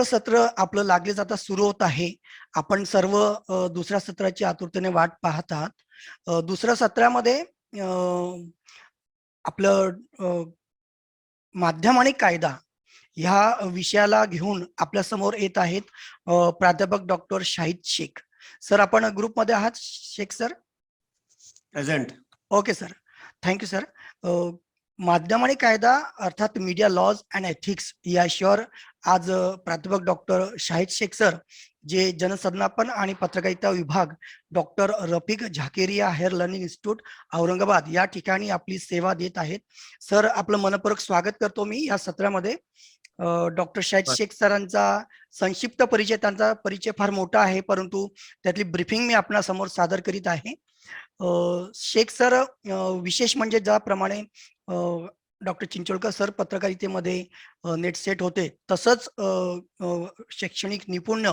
सत्र आपलं लागले जाता सुरू होत आहे. आपण सर्व दुसऱ्या सत्राची आतुरतेने वाट पाहत आहात. दुसऱ्या सत्रामध्ये आपलं माध्यम आणि कायदा ह्या विषयाला घेऊन आपल्या समोर येत आहेत प्राध्यापक डॉक्टर शाहिद शेख सर. आपण ग्रुपमध्ये आहात Shaikh sir? Present. Okay sir, thank you sir. माध्यम आणि कायदा अर्थात मीडिया लॉज अँड एथिक्स या विषयावर आज प्राध्यापक डॉक्टर शाहिद शेख सर, जे जनसंज्ञापन आणि पत्रकारिता विभाग doctor Rafiq Zakaria higher learning institute Aurangabad या ठिकाणी आपली सेवा देत आहेत. सर, आपलं मनपूर्वक स्वागत करतो मी या सत्रामध्ये. डॉक्टर शाहिद शेख सरांचा संक्षिप्त परिचय, त्यांचा परिचय फार मोठा आहे, परंतु त्यातली ब्रीफिंग मी आपणासमोर सादर करीत आहे. शेख सर विशेष म्हणजे ज्याप्रमाणे डॉक्टर चिंचोळकर सर पत्रकारितेमध्ये नेट सेट होते, तसंच शैक्षणिक निपुण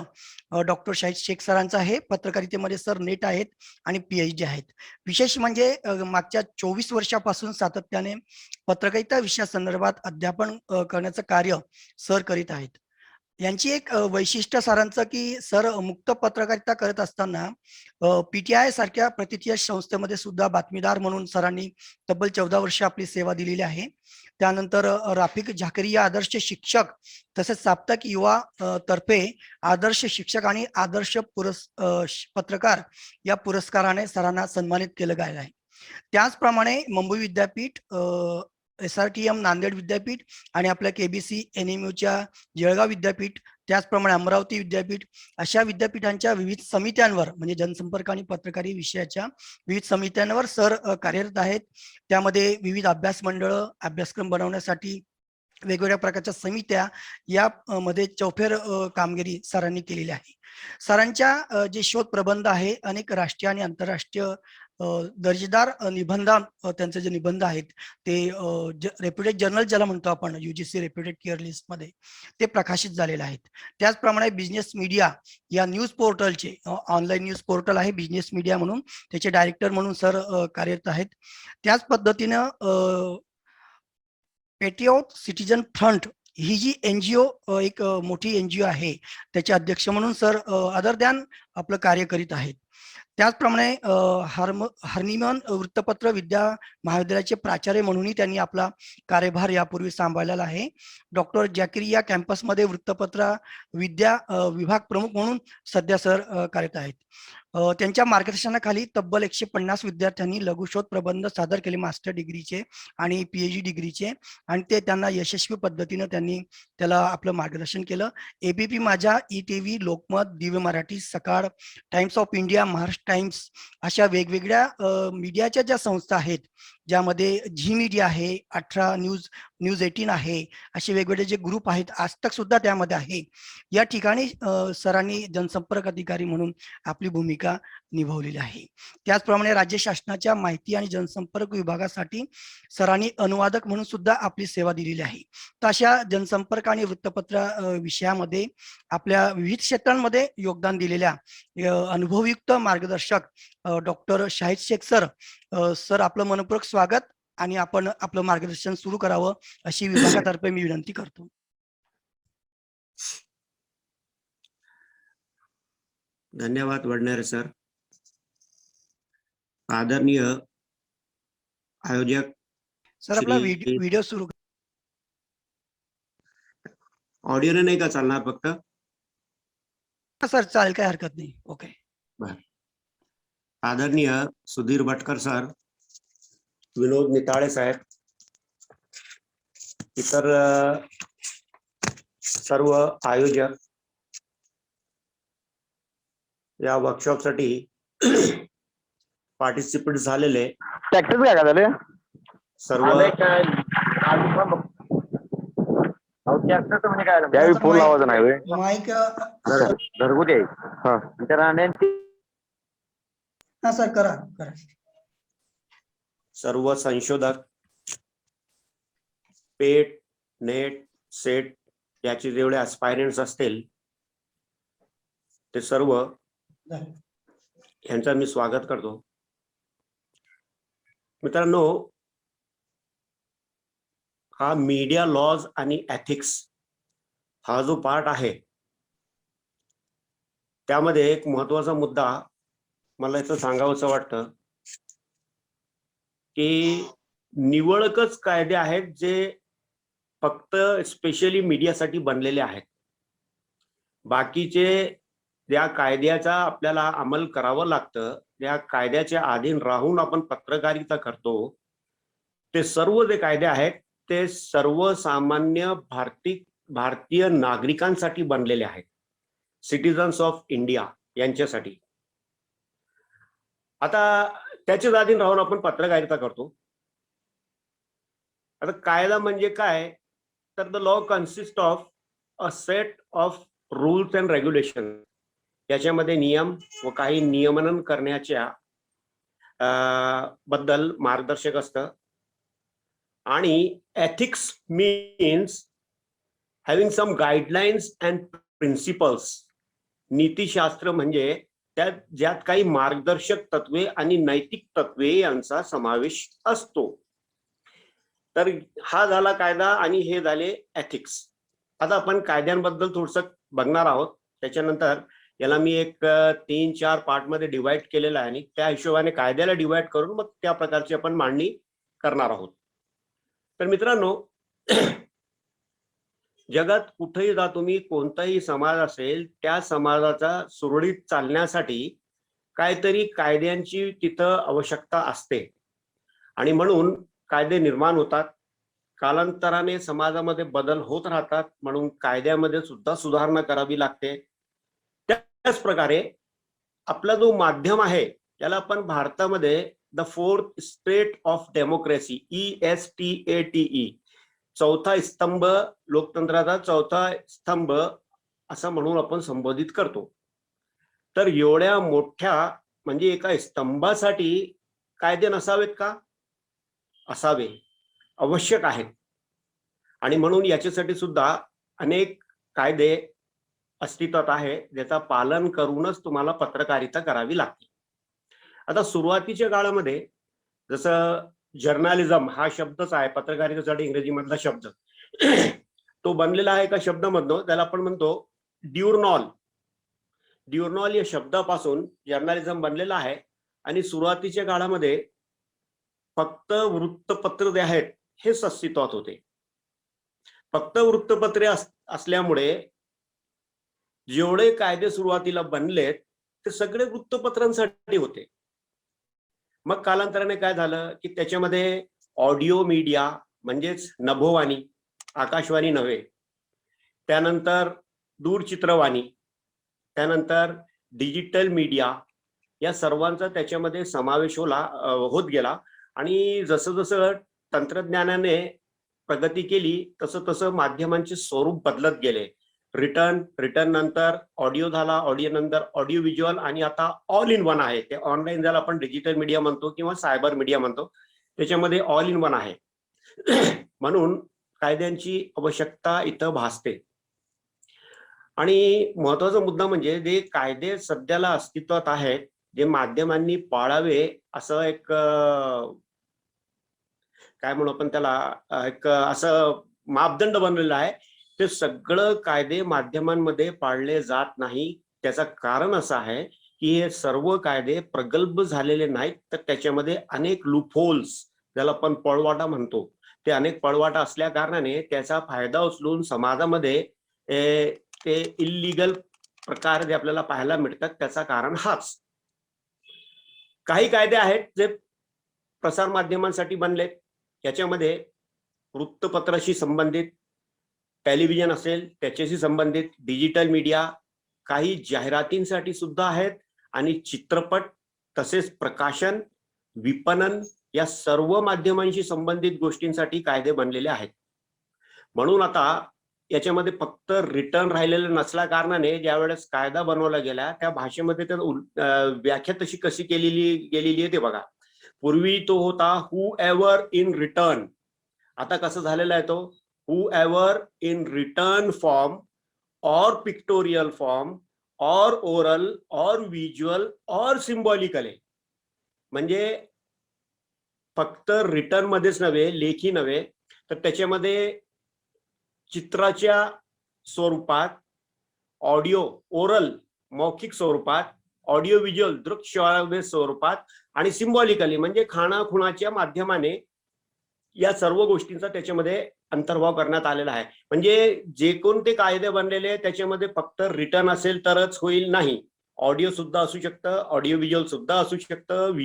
डॉक्टर शाहिद शेख सरांचं आहे. पत्रकारितेमध्ये सर नेट आहेत आणि PhD आहेत. विशेष म्हणजे मागच्या 24 वर्षापासून सातत्याने पत्रकारिता विषयासंदर्भात अध्यापन करण्याचं कार्य सर करीत आहेत. यांची एक वैशिष्ट्य सरांचं की सर मुक्त पत्रकारिता करत असताना PTI सारख्या प्रतिष्ठित संस्थेमध्ये सुद्धा बातमीदार म्हणून सरांनी तब्बल 14 वर्ष आपली सेवा दिलेली आहे. त्यानंतर राफिक झाकरिया आदर्श शिक्षक तसेच साप्ताहिक युवा तर्फे आदर्श शिक्षक आणि आदर्श पत्रकार या पुरस्काराने सरांना सन्मानित केलं गेलं आहे. त्याचप्रमाणे मुंबई विद्यापीठ, SRTM नांदेड विद्यापीठ आणि आपल्या KBC NMUच्या जळगाव विद्यापीठ, त्याचप्रमाणे अमरावती विद्यापीठ अशा विद्यापीठांच्या विविध समित्यांवर म्हणजे जनसंपर्क आणि पत्रकारी विषयाच्या विविध समित्यांवर सर कार्यरत आहेत. त्यामध्ये विविध अभ्यास मंडळ, अभ्यासक्रम बनवण्यासाठी वेगवेगळ्या प्रकारच्या समित्या या मध्ये चौफेर कामगिरी सरांनी केलेली आहे. सरांच्या जे शोध प्रबंध आहे, अनेक राष्ट्रीय आणि आंतरराष्ट्रीय दर्जेदार निबंध, त्यांचे जे निबंध आहेत ते रेप्युटेड जर्नल ज्याला म्हणतो आपण, UGC रेप्युटेड केअर लिस्ट मध्ये ते प्रकाशित झालेले आहेत. त्याचप्रमाणे बिझनेस मीडिया या न्यूज पोर्टलचे, ऑनलाईन न्यूज पोर्टल आहे बिझनेस मीडिया म्हणून, त्याचे डायरेक्टर म्हणून सर कार्यरत आहेत. त्याच पद्धतीनं पेट्रियॉट सिटीजन फ्रंट ही जी NGO एक मोठी NGO आहे, त्याचे अध्यक्ष म्हणून सर अदर दॅन आपलं कार्य करीत आहेत. त्याचप्रमाणे हर्निमन वृत्तपत्र विद्या महाविद्यालयाचे प्राचार्य म्हणूनही त्यांनी आपला कार्यभार यापूर्वी सांभाळलेला आहे. डॉक्टर जाकिरिया कॅम्पसमध्ये वृत्तपत्र विद्या विभाग प्रमुख म्हणून सध्या सर कार्यरत आहेत. त्यांच्या मार्गदर्शनाखाली तब्बल 150 विद्यार्थ्यांनी लघुशोध प्रबंध सादर केले मास्टर डिग्रीचे आणि PhD डिग्रीचे, आणि ते त्यांना यशस्वी पद्धतीनं त्यांनी त्याला आपलं मार्गदर्शन केलं. ABP माझा, ETV, लोकमत, दिव्य मराठी, सकाळ, times of India, Maharashtra times अशा वेगवेगळ्या मीडियाच्या ज्या संस्था आहेत, ज्यामध्ये झी मीडिया आहे, 18 न्यूज, न्यूज 18 आहे, असे वेगवेगळे जे ग्रुप आहेत, आजतक सुद्धा त्यामध्ये आहे. या ठिकाणी सरांनी जनसंपर्क अधिकारी म्हणून आपली भूमिका निभावलेली आहे. त्याचप्रमाणे राज्य शासनाच्या माहिती आणि जनसंपर्क विभागासाठी सरांनी अनुवादक म्हणून सुद्धा आपली सेवा दिलेली आहे. तर अशा जनसंपर्क आणि वृत्तपत्र विषयामध्ये आपल्या विविध क्षेत्रांमध्ये योगदान दिलेल्या अनुभवयुक्त मार्गदर्शक doctor Shahid Shaikh sir, sir आपलं मनपूर्वक स्वागत, आणि आपण आपलं मार्गदर्शन सुरू करावं अशी विभागातर्फे मी विनंती करतो. धन्यवाद वडनेरे सर. आदरणीय आयोजक सर, आपला व्हिडिओ सुरू. ऑडिओ नाही का चालणार? फक्त सर चालेल, काही हरकत नाही. ओके. आदरणीय सुधीर भटकर सर, विनोद निताळे साहेब, इतर सर्व आयोजक, या वर्कशॉपसाठी पार्टिसिपेट झालेले सर्व फोन लावायचा नाही माईक घरगुती आहे. हा सर, करा. सर्व संशोधक, पेट, नेट, सेट याचे जेवढे ॲस्पायरंट्स असतील ते सर्व यांचा मी स्वागत करतो. मित्रांनो, हा मीडिया लॉज आणि एथिक्स हा जो पार्ट आहे त्यामध्ये एक महत्वाचा मुद्दा मला इथं सांगावंसं वाटतं की निवडकच कायदे आहेत जे फक्त स्पेशली मीडियासाठी बनलेले आहेत. बाकीचे त्या कायद्याचा आपल्याला अंमल करावं लागतं, त्या कायद्याच्या अधीन राहून आपण पत्रकारिता करतो, ते सर्व जे कायदे आहेत ते सर्वसामान्य भारतीय नागरिकांसाठी बनलेले आहेत, सिटीजन्स ऑफ इंडिया यांच्यासाठी. आता त्याच्याच अधीन राहून आपण पत्रकारिता करतो. आता कायदा म्हणजे काय, तर the law consist of a set of rules and regulation. याच्यामध्ये नियम व काही नियमन करण्याच्या बद्दल मार्गदर्शक असतं. आणि ethics means having some guidelines and principles. नीतिशास्त्र म्हणजे ज्यात काही मार्गदर्शक तत्वे आणि नैतिक तत्वे यांचा समावेश असतो. तर हा झाला कायदा आणि हे झाले एथिक्स. आता आपण कायद्यांबद्दल थोडंसं बघणार आहोत. त्याच्यानंतर याला मी एक 3-4 पार्ट मध्ये डिवाइड केलेला आहे आणि त्या हिशोबाने कायद्याला डिवाइड करून मग त्या प्रकारची आपण मांडणी करणार आहोत. तर मित्रांनो, जगात कुठेही जा तुम्ही, कोणताही समाज असेल, त्या समाजाचा सुरळीत चालण्यासाठी काहीतरी कायद्यांची तिथं आवश्यकता असते आणि म्हणून कायदे निर्माण होतात. कालांतराने समाजामध्ये बदल होत राहतात, म्हणून कायद्यामध्ये सुद्धा सुधारणा करावी लागते. त्याच प्रकारे आपला जो माध्यम आहे त्याला आपण भारतामध्ये the fourth state of democracy, ESTATE, चौथा स्तंभ, लोकतंत्राचा चौथा स्तंभ असं म्हणून आपण संबोधित करतो. तर एवढ्या मोठ्या म्हणजे एका स्तंभासाठी कायदे नसावेत का? असावे, आवश्यक आहेत. आणि म्हणून याच्यासाठी सुद्धा अनेक कायदे अस्तित्वात आहे, ज्याचा पालन करूनच तुम्हाला पत्रकारिता करावी लागते. आता सुरुवातीच्या काळामध्ये जसं जर्नालिझम हा शब्दच आहे पत्रकारितेसाठी इंग्रजीमधला शब्द, तो बनलेला आहे एका शब्दामधनं, त्याला आपण म्हणतो ड्युर्नॉल. ड्युर्नॉल या शब्दापासून जर्नालिझम बनलेला आहे. आणि सुरुवातीच्या काळामध्ये फक्त वृत्तपत्र जे आहेत हेच अस्तित्वात होते. फक्त वृत्तपत्रे असल्यामुळे जेवढे कायदे सुरुवातीला बनलेत ते सगळे वृत्तपत्रांसाठी होते. मग कालांतराने काय झालं की त्याच्यामध्ये ऑडिओ मीडिया म्हणजेच नभोवाणी, आकाशवाणी नव्हे, त्यानंतर दूरचित्रवाणी, त्यानंतर डिजिटल मीडिया, या सर्वांचा त्याच्यामध्ये समावेश होत गेला. आणि जसं जसं तंत्रज्ञानाने प्रगती केली तसं तसं माध्यमांचे स्वरूप बदलत गेले. रिटर्न नंतर ऑडिओ झाला, ऑडिओ नंतर ऑडिओ व्हिज्युअल, आणि आता ऑल इन वन आहे. ते ऑनलाईन ज्याला आपण डिजिटल मीडिया म्हणतो किंवा सायबर मीडिया म्हणतो, त्याच्यामध्ये ऑल इन वन आहे. म्हणून कायद्यांची आवश्यकता इथं भासते. आणि महत्वाचा मुद्दा म्हणजे जे कायदे सध्याला अस्तित्वात आहेत, जे माध्यमांनी पाळावे असं एक काय म्हणू आपण त्याला, एक असं मापदंड बनलेला आहे, ते सगळं कायदे माध्यमांमध्ये पाळले जात नाही. त्याचं कारण असं आहे की हे सर्व कायदे प्रगल्भ झालेले नाहीत, तर त्याच्यामध्ये अनेक लूपहोल्स, ज्याला आपण पळवाटा म्हणतो, ते अनेक पळवाटा असल्या कारणाने त्याचा फायदा उचलून समाजामध्ये ते इल्लीगल प्रकार जे आपल्याला पाहायला मिळतात, त्याचं कारण हाच. काही कायदे आहेत जे प्रसार माध्यमांसाठी बनलेत. याच्यामध्ये वृत्तपत्राशी संबंधित, टेलिव्हिजन असेल त्याच्याशी संबंधित, डिजिटल मीडिया, काही जाहिरातींसाठी सुद्धा आहेत, आणि चित्रपट तसेच प्रकाशन, विपणन या सर्व माध्यमांशी संबंधित गोष्टींसाठी कायदे बनलेले आहेत. म्हणून आता याच्यामध्ये फक्त रिटर्न राहिलेलं नसल्या कारणाने ज्या वेळेस कायदा बनवला गेला त्या भाषेमध्ये तर व्याख्या तशी कशी गेलेली आहे ते बघा. पूर्वी तो होता हू एव्हर इन रिटर्न, आता कसं झालेला आहे तो हू एव्हर इन रिटर्न फॉर्म और पिक्टोरियल फॉर्म और ओरल और व्हिज्युअल और सिम्बॉलिकली. म्हणजे फक्त रिटर्न मध्येच नव्हे, लेखी नव्हे, तर त्याच्यामध्ये चित्राच्या स्वरूपात, ऑडिओ ओरल मौखिक स्वरूपात, ऑडिओ व्हिज्युअल दृकश्राव्य स्वरूपात आणि सिम्बॉलिकली म्हणजे खाणाखुणाच्या माध्यमाने या सर्व गोष्टींचा त्याच्यामध्ये अंतर्भाव करण्यात आलेला आहे. म्हणजे जे कोणते कायदे बनलेले त्याच्यामध्ये फक्त रिटर्न असेल तरच होईल नाही, ऑडिओ सुद्धा असू शकतं, ऑडिओ व्हिज्युअल सुद्धा असू शकतं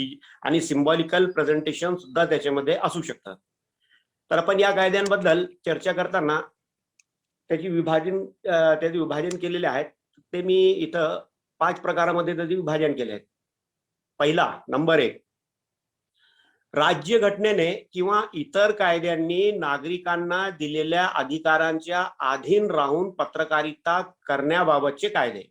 आणि सिम्बॉलिकल प्रेझेंटेशन सुद्धा त्याच्यामध्ये असू शकतं. तर आपण या कायद्यांबद्दल चर्चा करताना त्याची विभाजन केलेले आहेत. ते मी इथं 5 प्रकारामध्ये त्याचे विभाजन केले आहेत. पहिला नंबर 1, राज्य घटनेने किंवा इतर कायद्यांनी नागरिकांना दिलेल्या अधिकारांच्या अधीन राहून पत्रकारिता करण्याबाबतचे कायदे.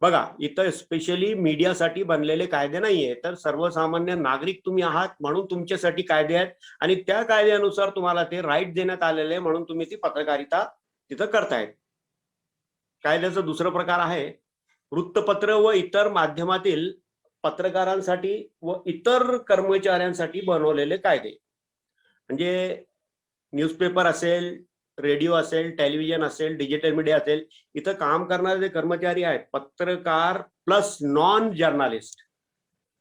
बघा, इथं स्पेशली मीडियासाठी बनलेले कायदे नाहीये, तर सर्वसामान्य नागरिक तुम्ही आहात म्हणून तुमच्यासाठी कायदे आहेत आणि त्या कायद्यानुसार तुम्हाला ते राईट देण्यात आलेले म्हणून तुम्ही ती पत्रकारिता तिथं करतायत. कायद्याचा दुसरा प्रकार आहे वृत्तपत्र व इतर माध्यमातील पत्रकारांसाठी व इतर कर्मचाऱ्यांसाठी बनवलेले कायदे. म्हणजे न्यूजपेपर असेल, रेडिओ असेल, टेलिव्हिजन असेल, डिजिटल मीडिया असेल, इथं काम करणारे जे कर्मचारी आहेत, पत्रकार प्लस नॉन जर्नालिस्ट,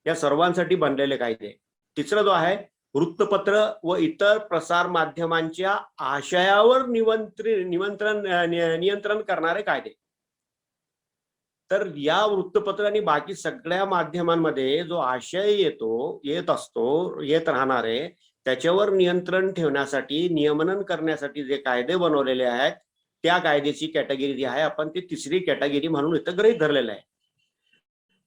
या सर्वांसाठी बनलेले कायदे. तिसरा जो आहे वृत्तपत्र व इतर प्रसार माध्यमांच्या आशयावर नियंत्रण करणारे कायदे. तर या वृत्तपत्र आणि बाकी सगळ्या माध्यमांमध्ये जो आशय येत राहणारे त्याच्यावर नियंत्रण ठेवण्यासाठी, नियमन करण्यासाठी जे कायदे बनवलेले आहेत त्या कायद्याची कॅटेगरी जी आहे आपण ती तिसरी कॅटेगरी म्हणून इथं गृहीत धरलेलं आहे.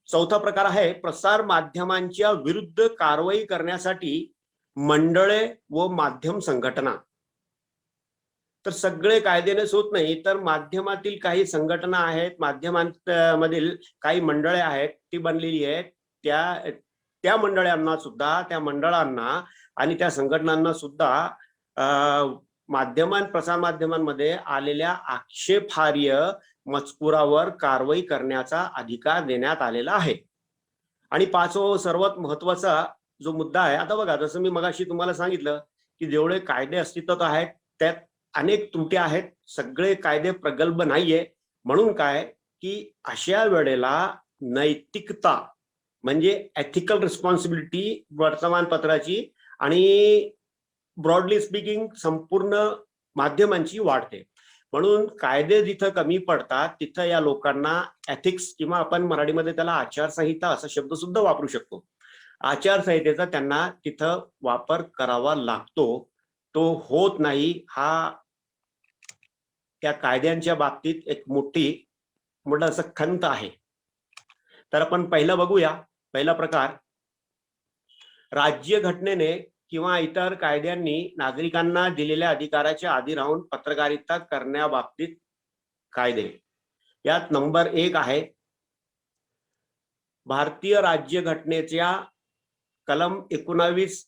चौथा प्रकार आहे प्रसार माध्यमांच्या विरुद्ध कारवाई करण्यासाठी मंडळे व माध्यम संघटना. तर सगळे कायद्यानेच होत नाही, तर माध्यमातील काही संघटना आहेत, माध्यमांमधील काही मंडळे आहेत ती बनलेली आहेत, त्या मंडळांना सुद्धा, त्या मंडळांना आणि त्या संघटनांना सुद्धा प्रसार माध्यमांमध्ये आलेल्या आक्षेपार्ह मजकुरावर कारवाई करण्याचा अधिकार देण्यात आलेला आहे. आणि पाचवा सर्वात महत्वाचा जो मुद्दा आहे, आता बघा जसं मी मगाशी तुम्हाला सांगितलं की जेवढे कायदे अस्तित्वात आहेत त्यात अनेक त्रुटी आहेत, सगळे कायदे प्रगल्भ नाहीये. म्हणून काय की अशा वेळेला नैतिकता म्हणजे एथिकल रिस्पॉन्सिबिलिटी वर्तमानपत्राची आणि ब्रॉडली स्पीकिंग संपूर्ण माध्यमांची वाढते. म्हणून कायदे जिथं कमी पडतात तिथं या लोकांना एथिक्स किंवा आपण मराठीमध्ये त्याला आचारसंहिता असा शब्द सुद्धा वापरू शकतो, आचारसंहितेचा त्यांना तिथं वापर करावा लागतो. तो होत नाही, हा त्या कायद्यांच्या बाबतीत एक मोठा असं खंत आहे. तर आपण पहिलं बघूया. पहिला प्रकार, राज्य घटनेने किंवा इतर कायद्यांनी नागरिकांना दिलेल्या अधिकाराच्या आधी राहून पत्रकारिता करण्याबाबतीत कायदे. यात नंबर 1 आहे भारतीय राज्य घटनेच्या कलम 19(1)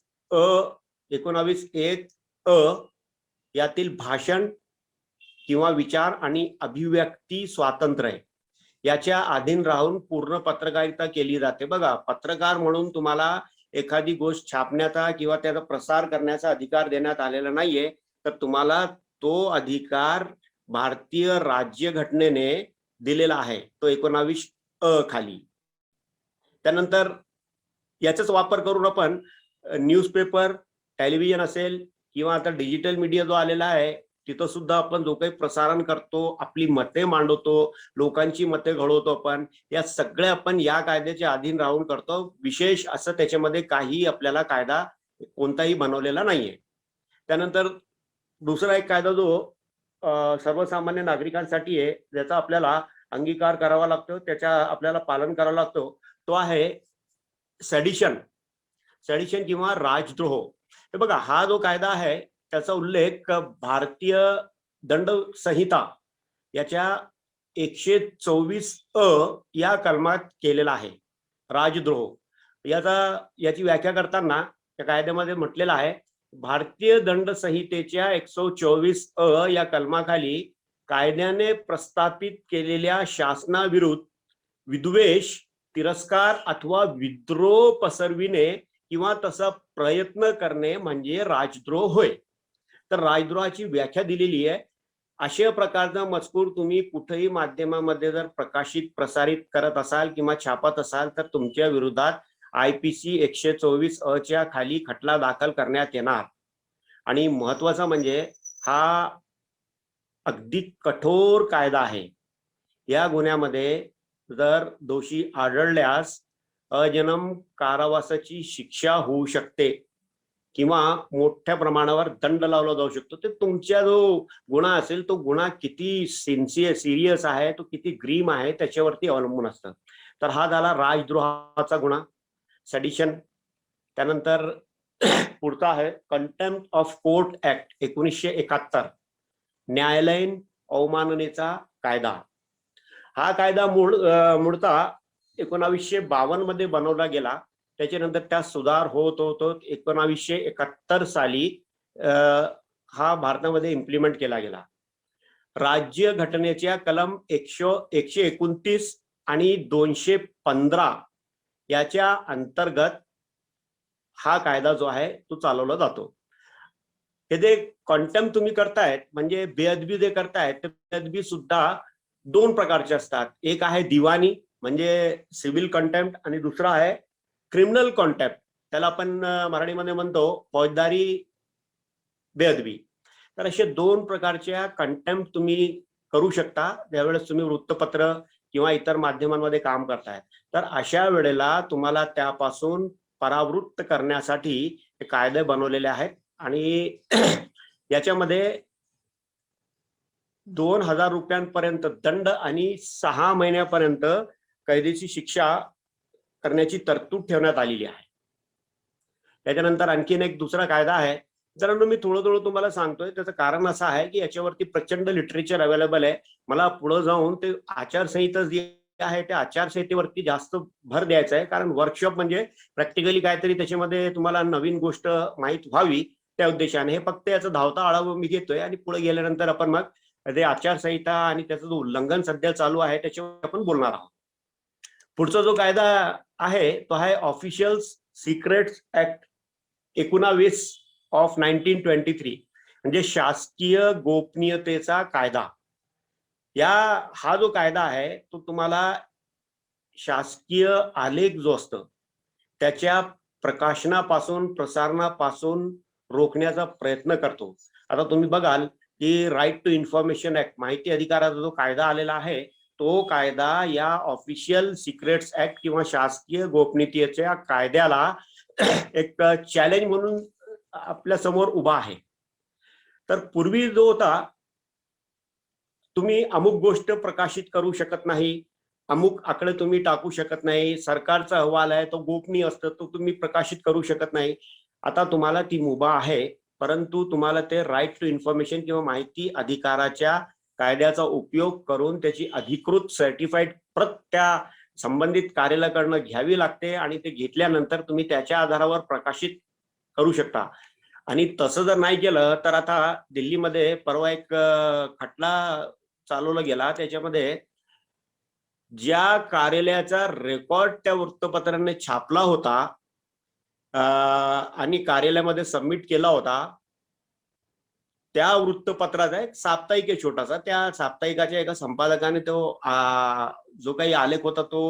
यातील भाषण किंवा विचार आणि अभिव्यक्ती स्वातंत्र्य याच्या अधीन राहून पूर्ण पत्रकारिता केली जाते. बघा, पत्रकार म्हणून तुम्हाला एखादी गोष्ट छापण्याचा किंवा त्याचा प्रसार करण्याचा अधिकार देण्यात आलेला नाहीये, तर तुम्हाला तो अधिकार भारतीय राज्य घटनेने दिलेला आहे, तो 19(1) खाली. त्यानंतर याचाच वापर करून आपण न्यूजपेपर, टेलिव्हिजन असेल किंवा आता डिजिटल मीडिया जो आलेला आहे तिथं सुद्धा आपण जो काही प्रसारण करतो, आपली मते मांडवतो, लोकांची मते घडवतो, आपण या सगळ्या आपण या कायद्याच्या अधीन राहून करतो. विशेष असं त्याच्यामध्ये काही आपल्याला कायदा कोणताही बनवलेला नाहीये. त्यानंतर दुसरा एक कायदा जो सर्वसामान्य नागरिकांसाठी आहे, ज्याचा आपल्याला अंगीकार करावा लागतो, त्याच्या आपल्याला पालन करावं लागतो, तो आहे सेडिशन किंवा राजद्रोह. हे बघा, हा जो कायदा आहे त्याचा उल्लेख भारतीय दंड संहिता याच्या 124(अ) या कलमात केलेला आहे. राजद्रोह याची व्याख्या करताना त्या कायद्यामध्ये म्हटलेलं आहे, भारतीय दंड संहितेच्या 124(अ) या कलमाखाली कायद्याने प्रस्थापित केलेल्या शासनाविरुद्ध विद्वेष, तिरस्कार अथवा विद्रोह पसरविणे किंवा तसा प्रयत्न करणे म्हणजे राजद्रोह होय. तर राजद्रोहाची व्याख्या दिलेली आहे अशा प्रकारचा मजकूर तुम्ही कुठेही माध्यमामध्ये जर प्रसारित करत असाल किंवा छापत असाल तर तुमच्या विरोधात IPC 124 अ च्या खाली खटला दाखल करण्यात येणार. आणि महत्वाचा म्हणजे हा अगदी कठोर कायदा आहे. या गुन्ह्यामध्ये जर दोषी आढळल्यास अजन्म कारावासाची शिक्षा होऊ शकते किंवा मोठ्या प्रमाणावर दंड लावला जाऊ शकतो. ते तुमचा जो गुन्हा असेल तो गुन्हा किती सिरियस आहे, तो किती ग्रीम आहे त्याच्यावरती अवलंबून असतं. तर हा झाला राजद्रोहाचा गुन्हा, सेडिशन. त्यानंतर पुढचा आहे कंटेम्प्ट ऑफ कोर्ट ऍक्ट 1971, न्यायालयीन अवमाननेचा कायदा. हा कायदा मूळतः 1952 मध्ये बनवला गेला. त्याच्यानंतर त्यात सुधार होत 1971 साली हा भारतामध्ये इम्प्लिमेंट केला गेला. राज्य घटनेच्या कलम 129 आणि 215 याच्या अंतर्गत हा कायदा जो आहे तो चालवला जातो. हे जे कंटेम्प्ट तुम्ही करतायत म्हणजे बेअदबी जे करतायत ते बेअदबी सुद्धा दोन प्रकारचे असतात. एक आहे दिवाणी म्हणजे सिव्हिल कंटेम्प्ट आणि दुसरा आहे क्रिमिनल कंटेम्प्ट. त्याला आपण मराठीमध्ये म्हणतो फौजदारी बेअदबी. तर असे दोन प्रकारच्या कंटेम्प्ट तुम्ही करू शकता ज्यावेळेस तुम्ही वृत्तपत्र किंवा इतर माध्यमांमध्ये काम करताय. तर अशा वेळेला तुम्हाला त्यापासून परावृत्त करण्यासाठी हे कायदे बनवलेले आहेत. आणि याच्यामध्ये 2000 रुपयांपर्यंत दंड आणि 6 महिन्यापर्यंत कैदेची शिक्षा करण्याची तरतूद ठेवण्यात आलेली आहे. त्याच्यानंतर आणखीन एक दुसरा कायदा आहे. जरा मी थोडं तुम्हाला सांगतोय. त्याचं कारण असं आहे की याच्यावरती प्रचंड लिटरेचर अवेलेबल आहे. मला पुढे जाऊन ते आचारसंहिता जी आहे त्या आचारसंहितेवरती जास्त भर द्यायचा आहे. कारण वर्कशॉप म्हणजे प्रॅक्टिकली काहीतरी त्याच्यामध्ये तुम्हाला नवीन गोष्ट माहीत व्हावी त्या उद्देशाने. हे फक्त याचा धावता आढावा मी घेतोय आणि पुढे गेल्यानंतर आपण मग ते आचारसंहिता आणि त्याचं जो उल्लंघन सध्या चालू आहे त्याच्यावर आपण बोलणार आहोत. पुढचा जो कायदा आहे तो आहे ऑफिशियल्स सिक्रेट्स ऍक्ट 19 ऑफ 1923 म्हणजे शासकीय गोपनीयतेचा कायदा. हा जो कायदा आहे तो तुम्हाला शासकीय आलेख जो असतो त्याच्या प्रकाशनापासून प्रसारणापासून रोखण्याचा प्रयत्न करतो. आता तुम्ही बघाल की राईट टू इन्फॉर्मेशन ऍक्ट माहिती अधिकाराचा जो कायदा आलेला आहे तो कायदा या ऑफिशियल सिक्रेट्स ऍक्ट किंवा शासकीय गोपनीयतेच्या कायद्याला एक चॅलेंज म्हणून आपल्या समोर उभा आहे. तर पूर्वी जो होता तुम्ही अमुक गोष्ट प्रकाशित करू शकत नाही, अमुक आकडे तुम्ही टाकू शकत नाही, सरकारचा अहवाल आहे तो गोपनीय असतो तो तुम्ही प्रकाशित करू शकत नाही. आता तुम्हाला ती मुभा आहे, परंतु तुम्हाला ते राईट टू इन्फॉर्मेशन किंवा माहिती अधिकाराच्या कायद्याचा उपयोग करून त्याची अधिकृत सर्टिफाईड प्रत त्या संबंधित कार्यालयाकडनं घ्यावी लागते आणि ते घेतल्यानंतर तुम्ही त्याच्या आधारावर प्रकाशित करू शकता. आणि तसं जर नाही केलं तर आता दिल्लीमध्ये परवा एक खटला चालवला गेला. त्याच्यामध्ये ज्या कार्यालयाचा रेकॉर्ड त्या वृत्तपत्राने छापला होता आणि कार्यालयामध्ये सबमिट केला होता त्या वृत्तपत्राचा एक साप्ताहिक आहे छोटासा. त्या साप्ताहिकाच्या एका संपादकाने तो जो काही आलेख होता तो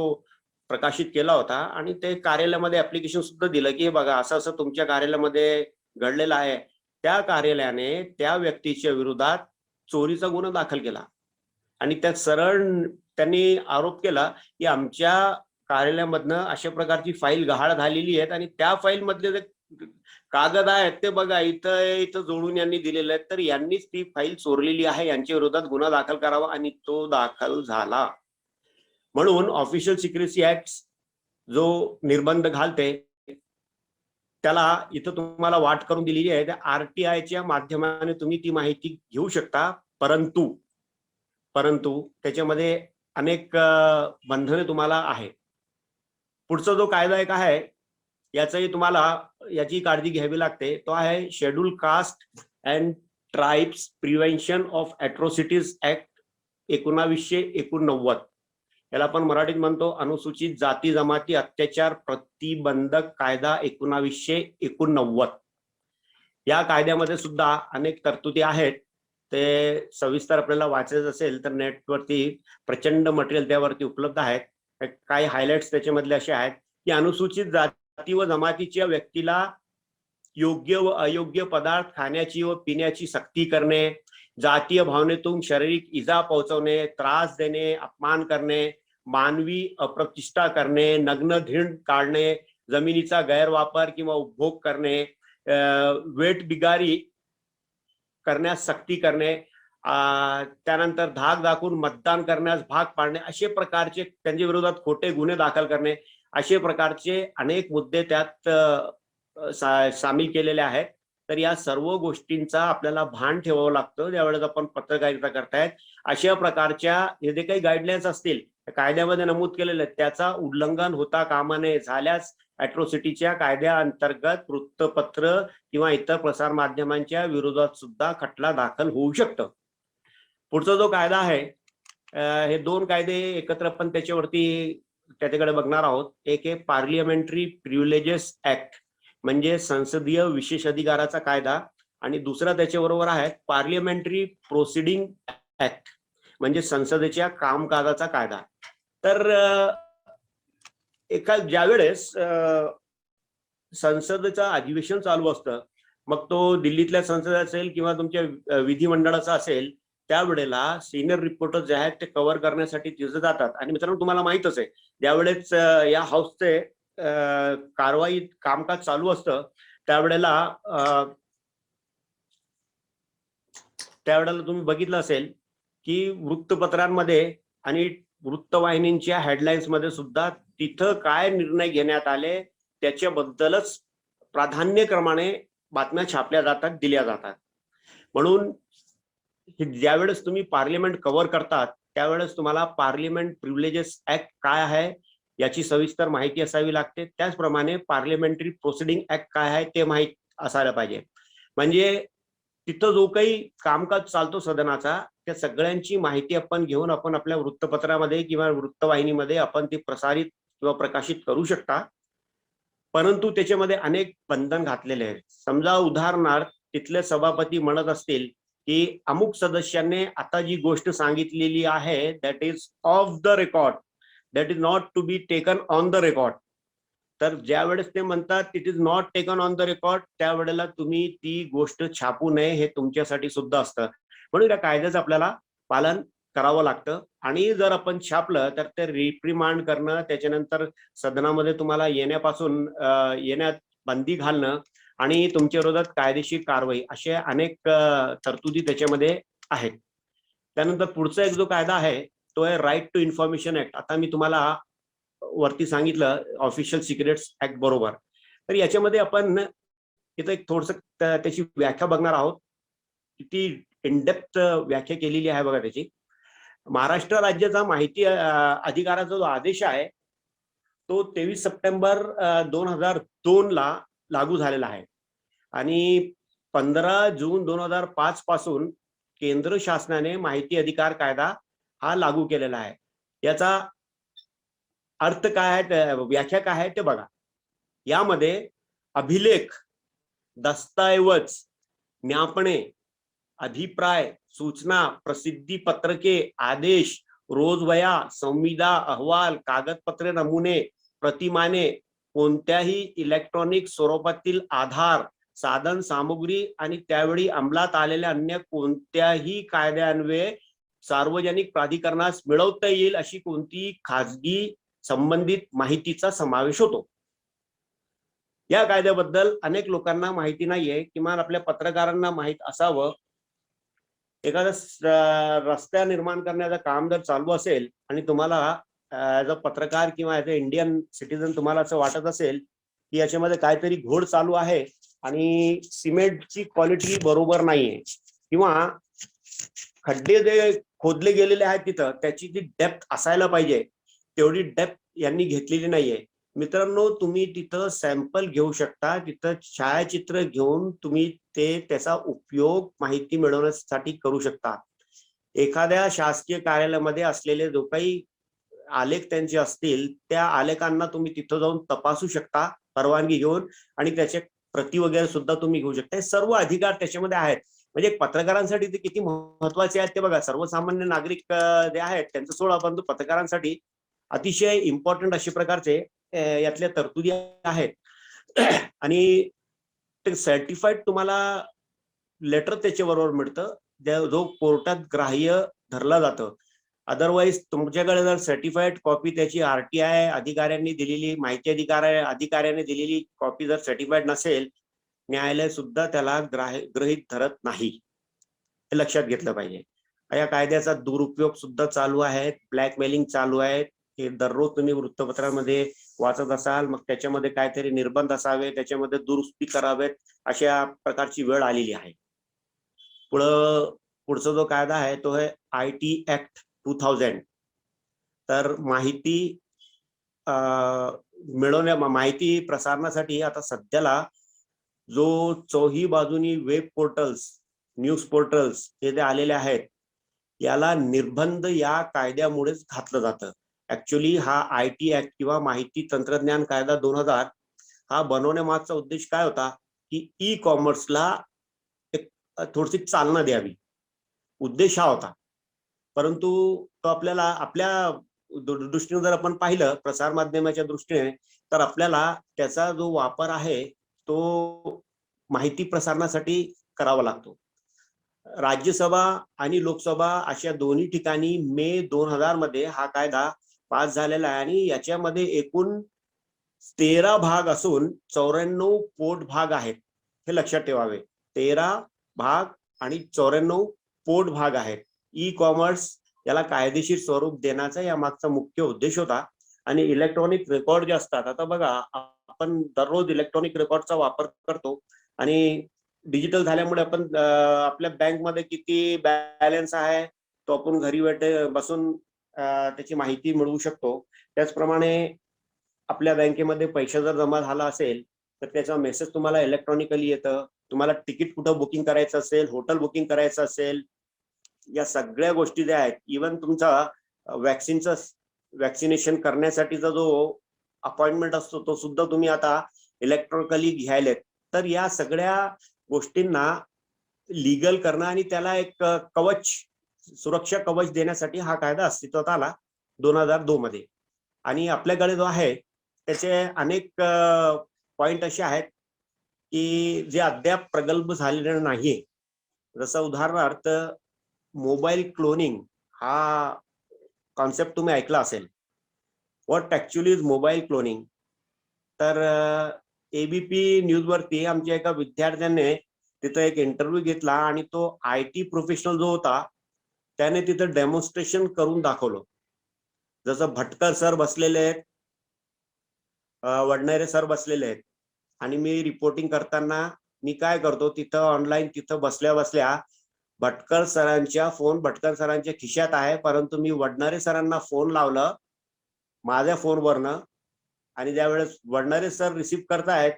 प्रकाशित केला होता आणि ते कार्यालयामध्ये ऍप्लिकेशन सुद्धा दिलं की बघा असं असं तुमच्या कार्यालयामध्ये घडलेलं आहे. त्या कार्यालयाने त्या व्यक्तीच्या विरोधात चोरीचा गुन्हा दाखल केला आणि त्यात सरळ त्यांनी आरोप केला की आमच्या कार्यालयामधनं अशा प्रकारची फाईल गहाळ झालेली आहेत आणि त्या फाईल मधले जे कागद आहेत ते बघा इथं जोडून यांनी दिलेले आहेत, तर यांनीच ती फाईल चोरलेली आहे, यांच्या विरोधात गुन्हा दाखल करावा आणि तो दाखल झाला. म्हणून ऑफिशियल सिक्रेसी ऍक्ट जो निर्बंध घालते त्याला इथं तुम्हाला वाट करून दिलेली आहे. त्या RTIच्या माध्यमाने तुम्ही ती माहिती घेऊ शकता, परंतु त्याच्यामध्ये अनेक बंधने तुम्हाला आहे. पुढचा जो कायदा एक आहे याचाही तुम्हाला याची काळजी घ्यावी लागते. तो आहे schedule caste and tribes prevention of atrocities act 1989. याला आपण मराठीत म्हणतो अनुसूचित जाती जमाती अत्याचार प्रतिबंधक कायदा 1989. या कायद्यामध्ये सुद्धा अनेक तरतुदी आहेत. ते सविस्तर आपल्याला वाचायचं असेल तर नेटवरती प्रचंड मटेरियल त्यावरती उपलब्ध आहेत. काही हायलाइट्स त्याच्यामधले असे आहेत की अनुसूचित जाती व जमातीच्या व्यक्तीला योग्य व अयोग्य पदार्थ खाण्याची व पिण्याची सक्ती करणे, जातीय भावनेतून शारीरिक इजा पोहोचवणे, त्रास देणे, अपमान करणे, मानवी अप्रतिष्ठा करणे, नग्न धिंड काढणे, जमिनीचा गैरवापर किंवा उपभोग करणे, वेठ बिगारी करण्यास सक्ती करणे, त्यानंतर धाक दाखवून मतदान करण्यास भाग पाडणे, असे प्रकारचे त्यांच्या विरोधात खोटे गुन्हे दाखल करणे, असे प्रकारचे अनेक मुद्दे त्यात सामील केलेले आहेत. तर या सर्व गोष्टींचा आपल्याला भान ठेवावं लागतं ज्यावेळेस आपण पत्रकारिता करतायत. अशा प्रकारच्या हे जे काही गाईडलाईन्स असतील कायद्यामध्ये नमूद केलेले त्याचा उल्लंघन होता कामा नये. झाल्यास अॅट्रॉसिटीच्या कायद्याअंतर्गत वृत्तपत्र किंवा इतर प्रसार माध्यमांच्या विरोधात सुद्धा खटला दाखल होऊ शकतं. पुढचा जो कायदा आहे, हे दोन कायदे एकत्र आपण त्याच्याकडे बघणार आहोत. एक आहे पार्लियामेंटरी प्रिव्हिलेजेस ऍक्ट म्हणजे संसदीय विशेष अधिकाराचा कायदा, आणि दुसरा त्याच्याबरोबर आहे पार्लियामेंटरी प्रोसिडिंग ऍक्ट म्हणजे संसदेच्या कामकाजाचा कायदा. तर ज्यावेळेस संसदेचं अधिवेशन चालू असतं, मग तो दिल्लीतल्या संसद असेल किंवा तुमच्या विधिमंडळाचा असेल, त्यावेळेला सिनियर रिपोर्टर जे आहेत ते कव्हर करण्यासाठी तिथे जातात. आणि मित्रांनो तुम्हाला माहितच आहे ज्यावेळेस या हाऊसचे कारवाई कामकाज चालू असतं त्यावेळेला तुम्ही बघितलं असेल की वृत्तपत्रांमध्ये आणि वृत्तवाहिनींच्या हेडलाईन्स मध्ये सुद्धा तिथं काय निर्णय घेण्यात आले त्याच्याबद्दलच प्राधान्यक्रमाने बातम्या छापल्या जातात, दिल्या जातात. म्हणून ज्यावेळेस तुम्ही पार्लिमेंट कव्हर करतात त्यावेळेस तुम्हाला पार्लिमेंट प्रिव्हिलेजेस ऍक्ट काय आहे याची सविस्तर माहिती असावी लागते. त्याचप्रमाणे पार्लिमेंटरी प्रोसिडिंग ऍक्ट काय आहे ते माहीत असायला पाहिजे. म्हणजे तिथं जो काही कामकाज चालतो सदनाचा त्या सगळ्यांची माहिती आपण घेऊन आपण आपल्या वृत्तपत्रामध्ये किंवा वृत्तवाहिनीमध्ये आपण ती प्रसारित किंवा प्रकाशित करू शकता. परंतु त्याच्यामध्ये अनेक बंधन घातलेले आहेत. समजा उदाहरणार्थ तिथले सभापती म्हणत असतील की अमुक सदस्याने आता जी गोष्ट सांगितलेली आहे that is off the record, that is not to be taken on the record. तर ज्या वेळेस ते म्हणतात it is not taken on the record त्यावेळेला तुम्ही ती गोष्ट छापू नये हे तुमच्यासाठी सुद्धा असतं. म्हणून या कायद्याचं आपल्याला पालन करावं लागतं. आणि जर आपण छापलं तर ते रिप्रिमांड करणं, त्याच्यानंतर सदनामध्ये तुम्हाला येण्यात बंदी घालणं आणि तुमच्या विरोधात कायदेशीर कारवाई असे अनेक तरतुदी त्याच्यामध्ये आहेत. त्यानंतर पुढचा एक जो कायदा आहे तो आहे राईट टू इन्फॉर्मेशन ऍक्ट. आता मी तुम्हाला वरती सांगितलं ऑफिशियल सिक्रेट्स ऍक्ट बरोबर. तर याच्यामध्ये आपण इथं एक थोडस त्याची व्याख्या बघणार आहोत. किती इनडेप्थ व्याख्या केलेली आहे बघा त्याची. महाराष्ट्र राज्याचा माहिती अधिकाराचा जो आदेश आहे तो 23 सप्टेंबर 2002 ला लागू झालेला आहे आणि 15 जून 2005 पासून केंद्र शासनाने माहिती अधिकार कायदा हा लागू केलेला आहे. याचा अर्थ काय आहे, व्याख्या काय आहे ते बघा. यामध्ये अभिलेख, दस्तऐवज, ज्ञापने, अभिप्राय, सूचना, प्रसिद्धी पत्रके, आदेश, रोजवह्या, संविदा, अहवाल, कागदपत्रे, नमुने, प्रतिमाने, कोणत्याही इलेक्ट्रॉनिक स्वरूपातील आधार, साधन सामुग्री आणि त्यावेळी अंमलात आलेल्या अन्य कोणत्याही कायद्यान्वये सार्वजनिक प्राधिकरणास मिळवता येईल अशी कोणती खाजगी संबंधित माहितीचा समावेश होतो. या कायद्याबद्दल अनेक लोकांना माहिती नाहीये. किमान आपल्या पत्रकारांना माहित असावं. एखादा रस्ता निर्माण करण्याचं काम जर चालू असेल आणि तुम्हाला ऍज अ पत्रकार किंवा ऍज अ इंडियन सिटीजन तुम्हाला असं वाटत असेल की याच्यामध्ये काहीतरी घोड चालू आहे आणि सिमेंटची क्वालिटी बरोबर नाहीये किंवा खड्डे जे खोदले गेलेले आहेत तिथं त्याची जी डेप्थ असायला पाहिजे तेवढी डेप्थ यांनी घेतलेली नाहीये. मित्रांनो, तुम्ही तिथं सॅम्पल घेऊ शकता, तिथं छायाचित्र घेऊन तुम्ही त्याचा उपयोग माहिती मिळवण्यासाठी करू शकता. एखाद्या शासकीय कार्यालयामध्ये असलेले जो काही आलेख त्यांचे असतील त्या आलेखांना तुम्ही तिथं जाऊन तपासू शकता परवानगी घेऊन आणि त्याचे प्रती वगैरे सुद्धा तुम्ही घेऊ शकता. हे सर्व अधिकार त्याच्यामध्ये आहेत. म्हणजे पत्रकारांसाठी ते किती महत्वाचे आहेत ते बघा. सर्वसामान्य नागरिक जे आहेत त्यांचं सोडा, परंतु पत्रकारांसाठी अतिशय इम्पॉर्टंट अशा प्रकारचे यातल्या तरतुदी आहेत. आणि ते सर्टिफाईड तुम्हाला लेटर त्याच्याबरोबर मिळतं, जो कोर्टात ग्राह्य धरला जातं. अदरवाईज तुमच्याकडे जर सर्टिफाईड कॉपी त्याची RTI अधिकाऱ्यांनी दिलेली, माहिती अधिकाऱ्याने दिलेली कॉपी जर सर्टिफाईड नसेल, न्यायालय सुद्धा त्याला गृहीत धरत नाही. हे लक्षात घेतलं पाहिजे. या कायद्याचा दुरुपयोग सुद्धा चालू आहे, ब्लॅकमेलिंग चालू आहे. हे दररोज तुम्ही वृत्तपत्रामध्ये वाचत असाल, मग त्याच्यामध्ये काहीतरी निर्बंध असावे, त्याच्यामध्ये दुरुस्ती करावेत, अशा प्रकारची वेळ आलेली आहे. पुढचा जो कायदा आहे तो आहे IT ऍक्ट 2000. तर माहिती माहिती प्रसारणासाठी आता सध्याला जो चौही बाजूनी वेब पोर्टल्स, न्यूज पोर्टल्स हे जे आलेले आहेत, याला निर्बंध या कायद्यामुळेच घातलं जातं. ऍक्च्युली हा IT ऍक्ट किंवा माहिती तंत्रज्ञान कायदा 2000 हा बनवण्यामागचा उद्देश काय होता की ई-कॉमर्सला एक थोडीशी चालना द्यावी, उद्देश हा होता. परंतु तो आपल्या दृष्टीने जर आपण पाहिलं, प्रसार माध्यमाच्या दृष्टीने, तर आपल्याला त्याचा जो वापर आहे तो माहिती प्रसारणासाठी करावा लागतो. राज्यसभा आणि लोकसभा अशा दोन्ही ठिकाणी मे 2000 मध्ये हा कायदा पास झालेला आहे आणि याच्यामध्ये एकूण 13 भाग असून 94 पोट भाग आहेत. हे लक्षात ठेवावे. 13 भाग आणि 94 पोट भाग आहेत. ई-कॉमर्स याला कायदेशीर स्वरूप देण्याचा या मागचा मुख्य उद्देश होता. आणि इलेक्ट्रॉनिक रेकॉर्ड जे असतात, आता बघा आपण दररोज इलेक्ट्रॉनिक रेकॉर्डचा वापर करतो आणि डिजिटल झाल्यामुळे आपण आपल्या बँकमध्ये किती बॅलन्स आहे तो आपण घरी बसून त्याची माहिती मिळवू शकतो. त्याचप्रमाणे आपल्या बँकेमध्ये पैसा जर जमा झाला असेल तर त्याचा मेसेज तुम्हाला इलेक्ट्रॉनिकली येतं. तुम्हाला तिकीट कुठं बुकिंग करायचं असेल, हॉटेल बुकिंग करायचं असेल, या सगळ्या गोष्टी ज्या आहेत, इव्हन तुमचा वॅक्सिनेशन करण्यासाठीचा जो अपॉइंटमेंट असतो तो सुद्धा तुम्ही आता इलेक्ट्रॉनिकली घ्यायलेत. तर या सगळ्या गोष्टींना लीगल करणं आणि त्याला एक कवच, सुरक्षा कवच देण्यासाठी हा कायदा अस्तित्वात आला 2002 मध्ये. आणि आपल्याकडे जो आहे त्याचे अनेक पॉइंट असे आहेत की जे अद्याप प्रगल्भ झालेले नाहीये. जसं उदाहरणार्थ मोबाईल क्लोनिंग हा कॉन्सेप्ट तुम्ही ऐकला असेल. What actually is mobile cloning? तर ABP न्यूज वरती आमच्या एका विद्यार्थ्याने तिथं एक इंटरव्ह्यू घेतला आणि तो IT प्रोफेशनल जो होता त्याने तिथं डेमॉन्स्ट्रेशन करून दाखवलं. जसं भटकर सर बसलेले आहेत, वडनेरे सर बसलेले आहेत आणि मी रिपोर्टिंग करताना मी काय करतो, तिथं ऑनलाईन तिथं बसल्या बसल्या भटकर सरांच्या खिशात आहे, परंतु मी वडनेरे सरांना फोन लावलं माझ्या फोनवरनं आणि ज्यावेळेस वडनेरे सर रिसीव्ह करतायत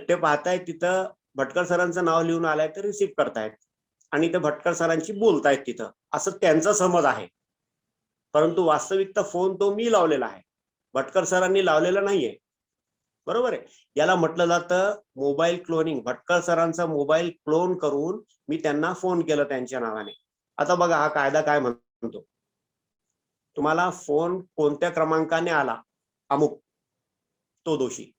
ते पाहतायत तिथं भटकर सरांचं नाव लिहून आलंय, तर रिसीव्ह करतायत आणि ते भटकर सरांशी बोलतायत तिथं, असं त्यांचा समज आहे. परंतु वास्तविकता फोन तो मी लावलेला आहे, भटकर सरांनी लावलेला नाहीये. बरोबर आहे. याला म्हटलं जातं मोबाईल क्लोनिंग. भटकर सरांचा मोबाईल क्लोन करून मी त्यांना फोन केला त्यांच्या नावाने. आता बघा हा कायदा काय म्हणतो, तुम्हाला फोन कोणत्या क्रमांकाने आला अमुक, तो दोषी.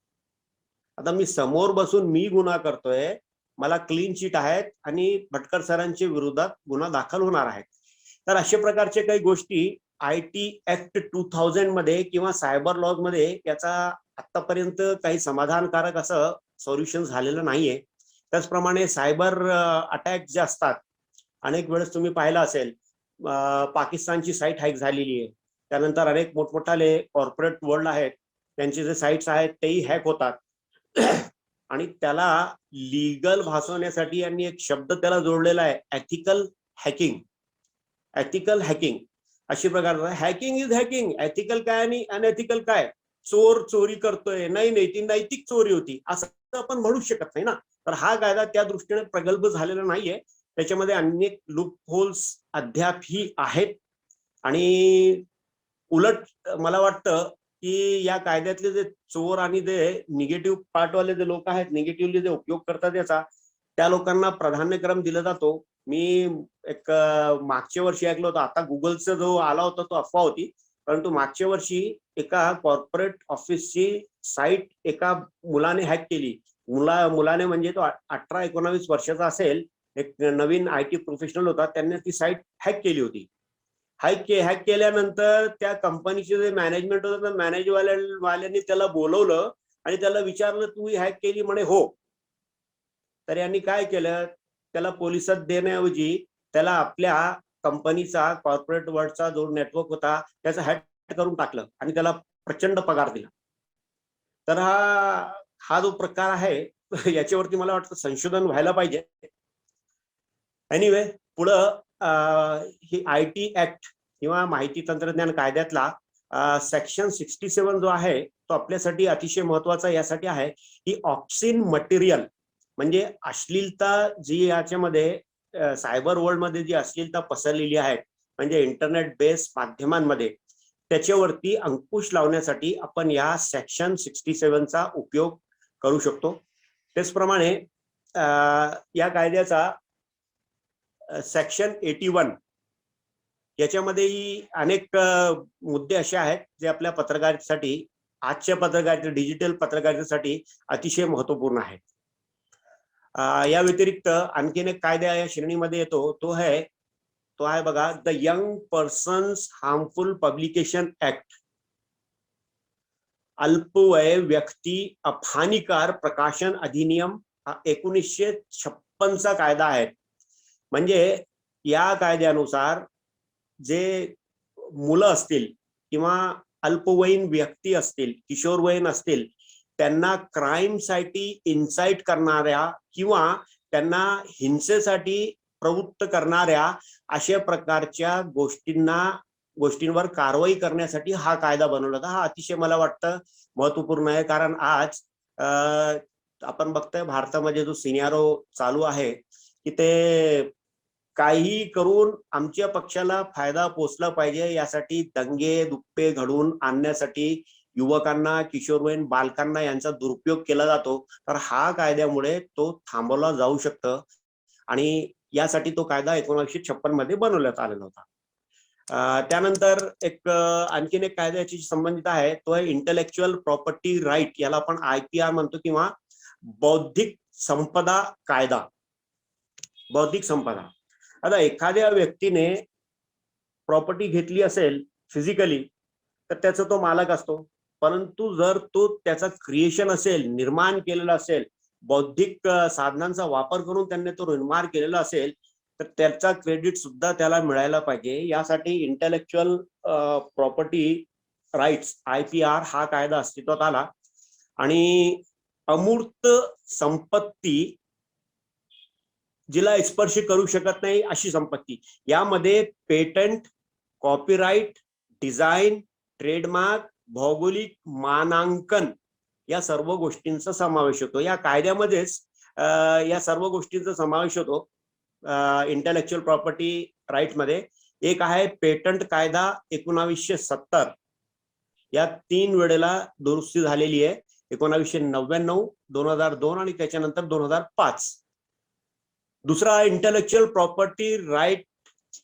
आता मी समोर बसून मी गुन्हा करतोय, मला क्लीन चिट आहेत आणि भटकर सरांच्या विरोधात गुन्हा दाखल होणार आहे. तर अशा प्रकारचे काही गोष्टी IT ऍक्ट 2000 मध्ये किंवा सायबर लॉज मध्ये याचा आतापर्यंत काही समाधानकारक असं सोल्युशन झालेलं नाहीये. त्याचप्रमाणे सायबर अटॅक जे असतात, अनेक वेळेस तुम्ही पाहिलं असेल पाकिस्तानची साईट हॅक झालेली आहे. त्यानंतर अनेक मोठमोठाले कॉर्पोरेट वर्ल्ड आहेत त्यांचे जे साईट्स आहेत तेही हॅक होतात. आणि त्याला लीगल भासवण्यासाठी यांनी एक शब्द त्याला जोडलेला आहे, एथिकल हॅकिंग. एथिकल हॅकिंग अशी प्रकार. Hacking is hacking. एथिकल काय आणि अनएथिकल काय? चोर चोरी करतोय, नाही ती नैतिक चोरी होती असं आपण म्हणू शकत नाही ना. तर हा कायदा त्या दृष्टीने प्रगल्भ झालेला नाहीये. त्याच्यामध्ये अनेक लूप होल्स अद्यापही आहेत. आणि उलट मला वाटतं की या कायद्यातले जे चोर आणि जे निगेटिव्ह पार्टवाले जे लोक आहेत, निगेटिव्हली जे उपयोग करतात याचा, त्या लोकांना प्राधान्यक्रम दिला जातो. मी एक मागच्या वर्षी ऐकलं होतं, आता गुगलचा जो आला होता तो अफवा होती, परंतु मागच्या वर्षी एका कॉर्पोरेट ऑफिसची साईट एका मुलाने हॅक केली. मुलाने म्हणजे तो 18-19 वर्षाचा असेल, एक नवीन IT प्रोफेशनल होता, त्यांनी ती साईट हॅक केली होती. हॅक केल्यानंतर त्या कंपनीचे जे मॅनेजमेंट होतं, त्या मॅनेजवाल्यांनी त्याला बोलवलं आणि त्याला विचारलं, तू ही हॅक केली? म्हणे हो. तर यांनी काय केलं, त्याला पोलिसात देण्याऐवजी त्याला आपल्या कंपनीचा कॉर्पोरेट वर्ल्डचा जो नेटवर्क होता त्याचा हॅक करून टाकलं आणि त्याला प्रचंड पगार दिला. तर हा जो प्रकार आहे याच्यावरती मला वाटतं संशोधन व्हायला पाहिजे. एनिवे, पुढं ही IT ऍक्ट किंवा माहिती तंत्रज्ञान कायद्यातला सेक्शन 67 जो आहे तो आपल्यासाठी अतिशय महत्वाचा यासाठी आहे की ऑब्स्सीन मटेरियल म्हणजे अश्लीलता जी याच्यामध्ये सायबर वर्ल्ड मध्ये जी अश्लीलता पसरलेली आहे, म्हणजे इंटरनेट बेस्ड माध्यमांमध्ये, त्याच्यावरती अंकुश लावण्यासाठी आपण या सेक्शन 67 चा उपयोग करू शकतो. त्याचप्रमाणे या कायद्याचा सेक्शन 81 याच्यामध्येही अनेक मुद्दे असे आहेत जे आपल्या पत्रकारितेसाठी, आजच्या पत्रकारिते, डिजिटल पत्रकारितेसाठी अतिशय महत्वपूर्ण आहेत. या व्यतिरिक्त आणखीन एक कायदा या श्रेणीमध्ये येतो, तो आहे बघा, the young persons harmful publication act. अल्पवय व्यक्ती अपहानिकार प्रकाशन अधिनियम हा 1956 चा कायदा आहे. म्हणजे या कायद्यानुसार जे मुलं असतील किंवा अल्पवयीन व्यक्ती असतील, किशोरवयीन असतील, त्यांना क्राईमसाठी इन्साइट करणाऱ्या किंवा त्यांना हिंसेसाठी प्रवृत्त करणाऱ्या अशा प्रकारच्या गोष्टींवर कारवाई करण्यासाठी हा कायदा बनवला होता. हा अतिशय मला वाटतं महत्वपूर्ण आहे, कारण आज आपण बघतोय भारतामध्ये जो सिनारिओ चालू आहे की ते काही करून आमच्या पक्षाला फायदा पोचला पाहिजे यासाठी दंगे दुप्पे घडवून आणण्यासाठी युवकांना, किशोरवयीन बालकांना यांचा दुरुपयोग केला जातो. तर हा कायद्यामुळे तो थांबवला जाऊ शकतं आणि यासाठी तो कायदा 1956 मध्ये बनवण्यात आलेला होता. त्यानंतर आणखीन एक कायदा याची संबंधित आहे, तो आहे इंटेलेक्च्युअल प्रॉपर्टी राईट, याला आपण IPR म्हणतो किंवा बौद्धिक संपदा कायदा. बौद्धिक संपदा, आता एखाद्या व्यक्तीने प्रॉपर्टी घेतली असेल फिजिकली तर त्याचा तो मालक असतो, परंतु जर तो त्याचा क्रिएशन असेल, निर्माण केलेला असेल, बौद्धिक साधनांचा वापर करून त्यांनी तो निर्माण केलेला असेल तर त्याचा क्रेडिट सुद्धा त्याला मिळायला पाहिजे. यासाठी इंटेलेक्च्युअल प्रॉपर्टी राईट्स IPR हा कायदा अस्तित्वात आला. आणि अमूर्त संपत्ती जिला स्पर्श करू शकत नाही अशी संपत्ती, यामध्ये पेटंट, कॉपीराइट, डिझाईन, ट्रेडमार्क, भौगोलिक मानांकन या सर्व गोष्टींचा समावेश होतो. या कायद्यामध्येच या सर्व गोष्टींचा समावेश होतो इंटेलेक्च्युअल प्रॉपर्टी राईट मध्ये. एक आहे पेटंट कायदा 1970, या 3 वेळेला दुरुस्ती झालेली आहे, 1999, 2002 आणि त्याच्यानंतर 2005. दुसरा इंटेलेक्च्युअल प्रॉपर्टी राईट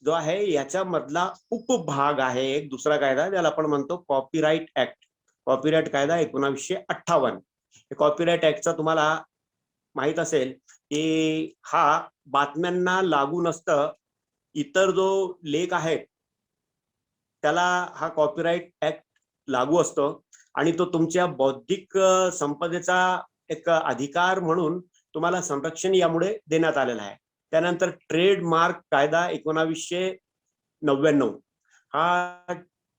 जो आहे याच्या मधला उपभाग आहे एक दुसरा कायदा, ज्याला आपण म्हणतो कॉपीराइट ऍक्ट. कॉपीराइट कायदा 1958. कॉपीराइट ऍक्टचा तुम्हाला माहित असेल की हा बातम्यांना लागू नसतं, इतर जो लेख आहेत त्याला हा कॉपीराइट ऍक्ट लागू असतो आणि तो तुमच्या बौद्धिक संपदेचा एक अधिकार म्हणून तुम्हाला संरक्षण यामुळे देण्यात आलेलं आहे. त्यानंतर ट्रेडमार्क कायदा 1999. हा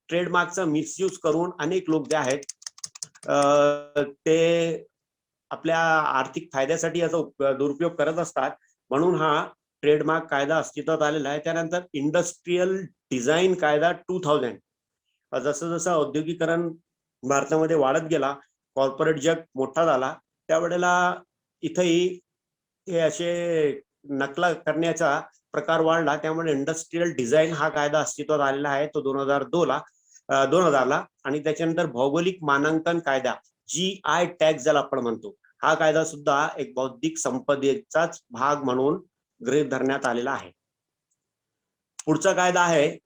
ट्रेडमार्कचा मिसयूज करून अनेक लोक जे आहेत ते आपल्या आर्थिक फायद्यासाठी याचा दुरुपयोग करत असतात, म्हणून हा ट्रेडमार्क कायदा अस्तित्वात आलेला आहे. त्यानंतर इंडस्ट्रियल डिझाईन कायदा 2000. जसं जसं औद्योगिकरण भारतामध्ये वाढत गेला, कॉर्पोरेट जग मोठा झाला, त्यावेळेला इथेही हे असे नकला करण्याचा प्रकार वाढला, त्यामुळे इंडस्ट्रियल डिझाईन हा कायदा अस्तित्वात आलेला आहे, तो 2002 ला. आणि त्याच्यानंतर भौगोलिक मानांकन कायदा GI टॅग ज्याला आपण म्हणतो, हा कायदा सुद्धा एक बौद्धिक संपदेचाच भाग म्हणून गृहीत धरण्यात आलेला आहे. पुढचा कायदा आहे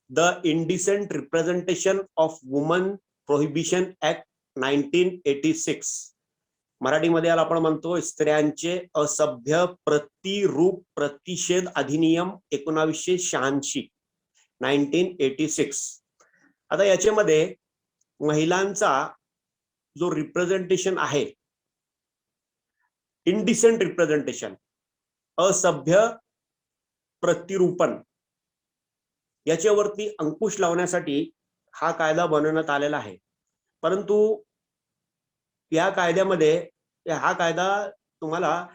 the indecent representation of woman prohibition act 1986. मराठीमध्ये याला आपण म्हणतो स्त्रियांचे असभ्य प्रतिरूप प्रतिषेध अधिनियम 1986 1986. आता याच्यामध्ये महिलांचा जो रिप्रेझेंटेशन आहे, इंडिसेंट रिप्रेझेंटेशन, असभ्य प्रतिरूपण, याच्यावरती अंकुश लावण्यासाठी हा कायदा बनवण्यात आलेला आहे. परंतु या कायद्यामध्ये हा कायदा तुम्हाला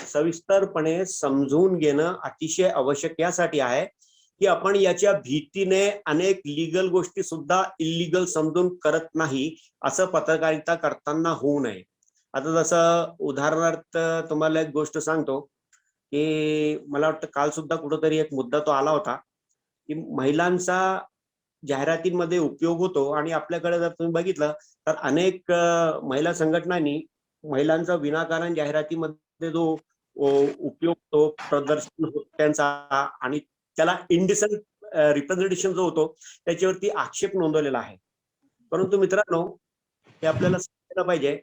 सविस्तरपणे समजून घेणं अतिशय आवश्यक यासाठी आहे की आपण याच्या भीतीने अनेक लीगल गोष्टी सुद्धा इल्लीगल समजून करत नाही, असं पत्रकारिता करताना होऊ नये. आता जसं उदाहरणार्थ तुम्हाला एक गोष्ट सांगतो की मला वाटतं काल सुद्धा कुठंतरी एक मुद्दा तो आला होता की महिलांचा जाहिरातींमध्ये उपयोग होतो आणि आपल्याकडे जर तुम्ही बघितलं तर अनेक महिला संघटनांनी महिलांचा विनाकारण जाहिरातीमध्ये जो उपयोग तो प्रदर्शन होतो त्यांचा आणि त्याला इंडिसेंट रिप्रेझेंटेशन जो होतो त्याच्यावरती आक्षेप नोंदवलेला आहे. परंतु मित्रांनो, हे आपल्याला समजायला पाहिजे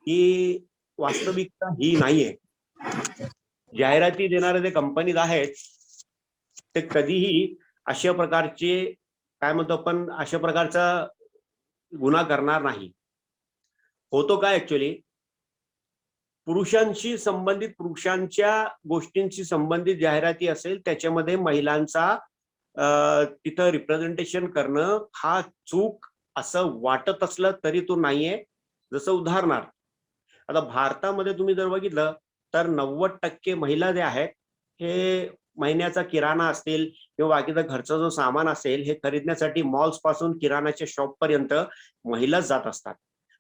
की वास्तविकता ही नाहीये. जाहिराती देणारे जे कंपनीज आहेत ते कधीही अशा प्रकारचे काय म्हणतो आपण अशा प्रकारचा गुन्हा करणार नाही. होतो काय ऍक्च्युअली, पुरुषांशी संबंधित पुरुषांच्या गोष्टींशी संबंधित जाहिराती असेल त्याच्यामध्ये महिलांचा तिथं रिप्रेझेंटेशन करणं हा चूक असं वाटत असलं तरी तो नाहीये. जसं उदाहरणार्थ आता भारतामध्ये तुम्ही जर बघितलं तर 90% महिला जे आहेत हे महिन्याचा किराणा असेल किंवा बाकीचा घरचा जो सामान असेल हे खरीदण्यासाठी मॉल्स पासून किराणाच्या शॉप पर्यंत महिलाच जात असतात,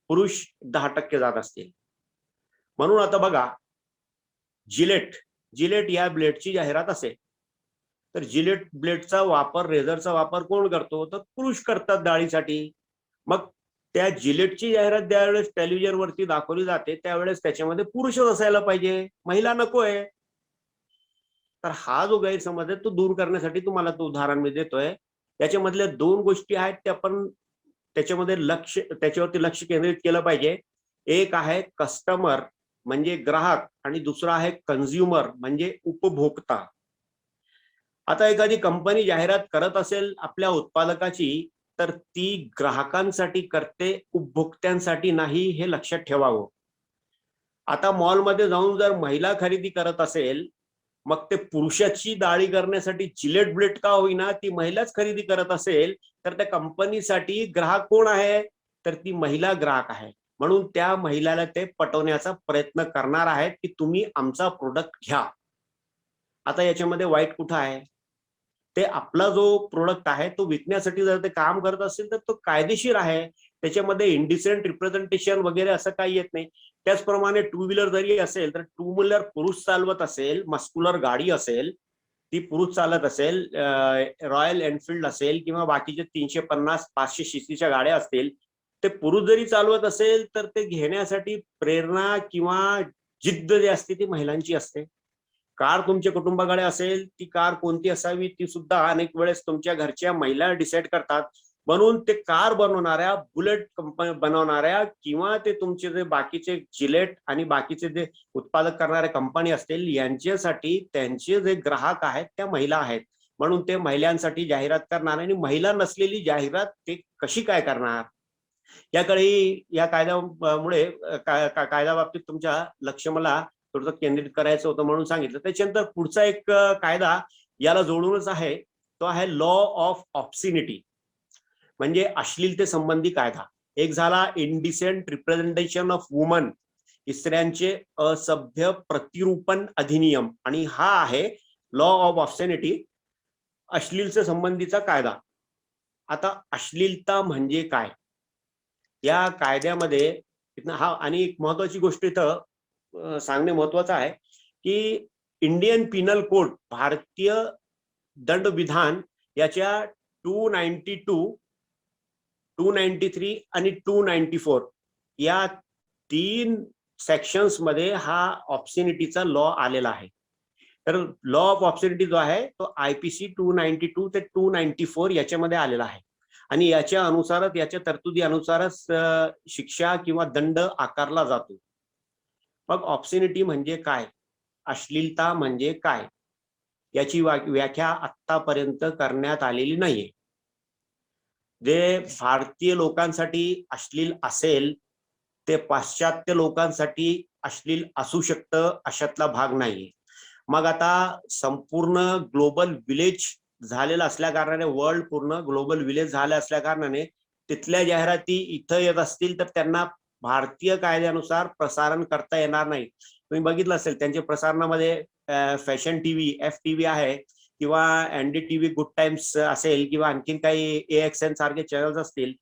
पुरुष 10% जात असतील. म्हणून आता बघा, जिलेट या ब्लेडची जाहिरात असेल तर जिलेट ब्लेडचा वापर, रेझरचा वापर कोण करतो तर पुरुष करतात दाढीसाठी. मग त्या जिलेटची जाहिरात ज्यावेळेस टेलिव्हिजनवरती दाखवली जाते त्यावेळेस त्याच्यामध्ये पुरुषच असायला पाहिजे, महिला नकोय. तर हा जो गैरसमज आहे तो दूर करण्यासाठी तुम्हाला तो उदाहरण मी देतोय. याच्यामधल्या 2 गोष्टी आहेत त्या आपण त्याच्यावरती लक्ष केंद्रित केलं पाहिजे. एक आहे कस्टमर म्हणजे ग्राहक आणि दुसरा आहे कंझ्युमर म्हणजे उपभोक्ता. आता एखादी कंपनी जाहिरात करत असेल आपल्या उत्पादकाची तर ती ग्राहकांसाठी करते, उपभोक्त्यांसाठी नाही, हे लक्षात ठेवावं. आता मॉलमध्ये जाऊन जर महिला खरेदी करत असेल मग ते पुरुषाची दाढी करण्यासाठी जिलेट ब्लेड का होईना ती महिलाच खरेदी करत असेल तर त्या कंपनीसाठी ग्राहक कोण आहे तर ती महिला ग्राहक आहे. म्हणून त्या महिलाला ते पटवण्याचा प्रयत्न करणार आहेत की तुम्ही आमचा प्रोडक्ट घ्या. आता याच्यामध्ये वाईट कुठं आहे, ते आपला जो प्रोडक्ट आहे तो विकण्यासाठी जर ते काम करत असेल तर तो कायदेशीर आहे, त्याच्यामध्ये इंडिसेंट रिप्रेझेंटेशन वगैरे असं काही येत नाही. त्याचप्रमाणे 2 व्हीलर जरी असेल तर 2 व्हीलर पुरुष चालवत असेल, मस्क्युलर गाडी असेल ती पुरुष चालत असेल, रॉयल एनफिल्ड असेल किंवा बाकीचे 350-500 सीसीच्या गाड्या असतील ते पुरुष जरी चालवत असेल तर ते घेण्यासाठी प्रेरणा किंवा जिद्द जी असते ती महिलांची असते. कार तुमच्या कुटुंबाकडे असेल ती कार कोणती असावी ती सुद्धा अनेक वेळेस तुमच्या घरच्या महिला डिसाईड करतात. म्हणून ते कार बनवणाऱ्या, बुलेट कंपनी बनवणाऱ्या किंवा ते तुमचे जे बाकीचे जिलेट आणि बाकीचे जे उत्पादक करणाऱ्या कंपनी असतील यांच्यासाठी त्यांचे जे ग्राहक आहेत त्या महिला आहेत. म्हणून ते महिलांसाठी जाहिरात करणार आणि महिला नसलेली जाहिरात ते कशी काय करणार याकडे या कायद्यामुळे कायदा बाबतीत तुमच्या लक्ष मला थोडं केंद्रित करायचं होतं म्हणून सांगितलं. त्याच्यानंतर पुढचा एक कायदा याला जोडूनच आहे तो आहे लॉ ऑफ ऑब्सिनिटी म्हणजे अश्लीलतेसंबंधी कायदा. एक झाला इंडिसेंट रिप्रेझेंटेशन ऑफ वुमन, स्त्रियांचे असभ्य प्रतिरूपण अधिनियम आणि हा आहे लॉ ऑफ ऑब्सिनिटी, अश्लीलते संबंधीचा कायदा. आता अश्लीलता म्हणजे काय या कायद्यामध्ये हा आणि एक महत्वाची गोष्ट इथं सांगणे महत्वाचं आहे की इंडियन पिनल कोड, भारतीय दंड विधान याच्या 292, 293 आणि 294 या 3 सेक्शन्स मध्ये हा ऑब्सिनिटीचा लॉ आलेला आहे. तर लॉ ऑफ ऑब्सिनिटी जो आहे तो IPC 292 ते 294 याच्यामध्ये आलेला आहे आणि याच्या अनुसारच, याच्या तरतुदी अनुसारच शिक्षा किंवा दंड आकारला जातो. मग ऑब्सिनिटी म्हणजे काय, अश्लीलता म्हणजे काय, याची व्याख्या आतापर्यंत करण्यात आलेली नाहीये. जे भारतीय लोकांसाठी अश्लील असेल ते पाश्चात्य लोकांसाठी अश्लील असू शकतं अशातला भाग नाहीये. मग आता संपूर्ण ग्लोबल विलेज झालेला असल्या कारणाने, वर्ल्ड पूर्ण ग्लोबल विलेज झाले असल्या कारणाने तिथल्या जाहिराती इथं येत असतील तर त्यांना भारतीय कायद्यानुसार प्रसारण करता येणार नाही. तुम्ही बघितलं असेल त्यांच्या प्रसारणामध्ये फॅशन टीव्ही, FTV आहे किंवा NDTV गुड टाइम्स असेल किंवा आणखीन काही AXN सारखे चॅनल्स असतील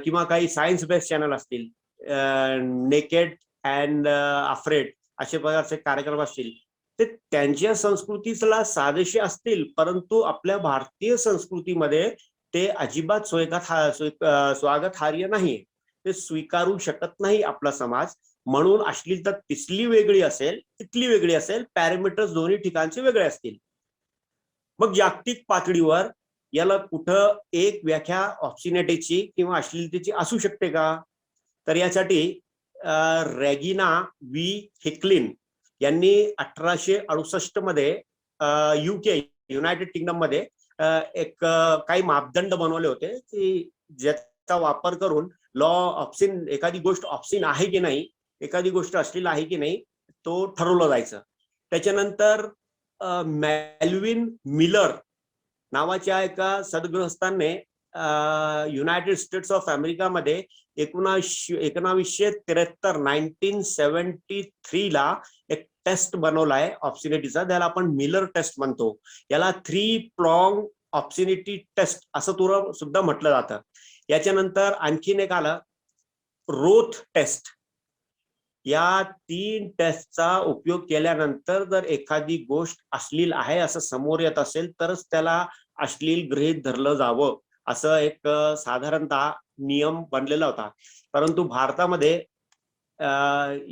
किंवा काही सायन्स बेस्ड चॅनल असतील, नेकेड अँड अफ्रेड असे प्रकारचे कार्यक्रम असतील, ते त्यांच्या संस्कृतीला साजेसे असतील परंतु आपल्या भारतीय संस्कृतीमध्ये ते अजिबात स्वागतार्ह नाहीये, ते स्वीकारू शकत नाही आपला समाज. म्हणून अश्लीलता तिथली वेगळी असेल, तिथली वेगळी असेल, पॅरामीटर्स दोन्ही ठिकाणचे वेगळे असतील. मग जागतिक पातळीवर याला कुठं एक व्याख्या ऑब्सिनिटीची किंवा अश्लीलतेची असू शकते का? तर यासाठी रेगिना व्ही हिकलिन यांनी 1868 मध्ये UK युनायटेड किंगडम मध्ये एक काही मापदंड बनवले होते की ज्याचा वापर करून लॉ ऑब्सिन, एखादी गोष्ट ऑब्सिन आहे की नाही, एखादी गोष्ट अश्लील आहे की नाही, तो ठरवलं जायचं. त्याच्यानंतर मेल्विन मिलर नावाच्या एका सद्गृहस्थाने युनायटेड स्टेट्स ऑफ अमेरिकामध्ये 1973 ला एक टेस्ट बनवलाय ऑब्सिनिटीचा, त्याला आपण मिलर टेस्ट म्हणतो. याला 3 prong ऑब्सिनिटी टेस्ट असं सुद्धा म्हटलं जातं. याच्यानंतर आणखीन एक आलं रोथ टेस्ट. या 3 टेस्टचा उपयोग केल्यानंतर जर एखादी गोष्ट अश्लील आहे असं समोर येत असेल तरच त्याला अश्लील गृहीत धरलं जावं, असं एक साधारणतः नियम बनलेला होता. परंतु भारतामध्ये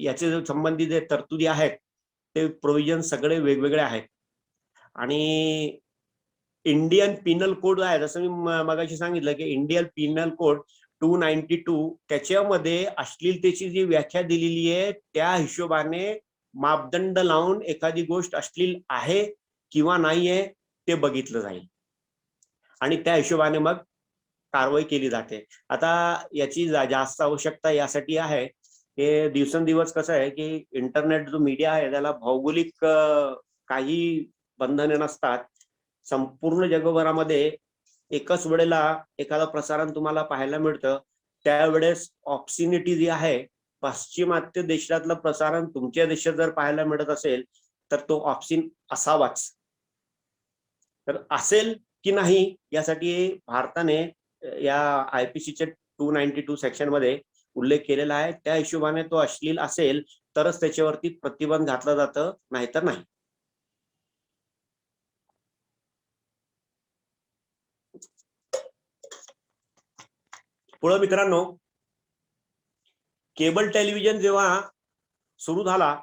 याचे संबंधित जे तरतुदी आहेत ते प्रोव्हिजन सगळे वेगवेगळे आहेत. आणि इंडियन पिनल कोड आहे, जसं मी मगाशी सांगितलं की इंडियन पिनल कोड 292 त्याच्यामध्ये अश्लीलतेची जी व्याख्या दिलेली आहे त्या हिशोबाने मापदंड लावून एखादी गोष्ट अश्लील आहे किंवा नाहीये ते बघितलं जाईल आणि त्या हिशोबाने मग कारवाई केली जाते. आता याची जास्त आवश्यकता यासाठी आहे की दिवसेंदिवस कसं आहे की इंटरनेट जो मीडिया आहे त्याला भौगोलिक काही बंधने नसतात. संपूर्ण जगभरामध्ये एकाच वेळेला एखादं प्रसारण तुम्हाला पाहायला मिळतं. त्यावेळेस ऑब्सिनिटी जी आहे, पाश्चिमात्य देशातलं प्रसारण तुमच्या देशात जर पाहायला मिळत असेल तर तो ऑब्सिन असावाच. तर असेल की नाही यासाठी भारताने या IPCच्या 292 सेक्शन मध्ये उल्लेख केलेला आहे. त्या हिशोबाने तो अश्लील असेल तरच त्याच्यावरती प्रतिबंध घातलं जातं, नाहीतर नाही. पुढे मित्रांनो, केबल टेलिव्हिजन जेव्हा सुरू झाला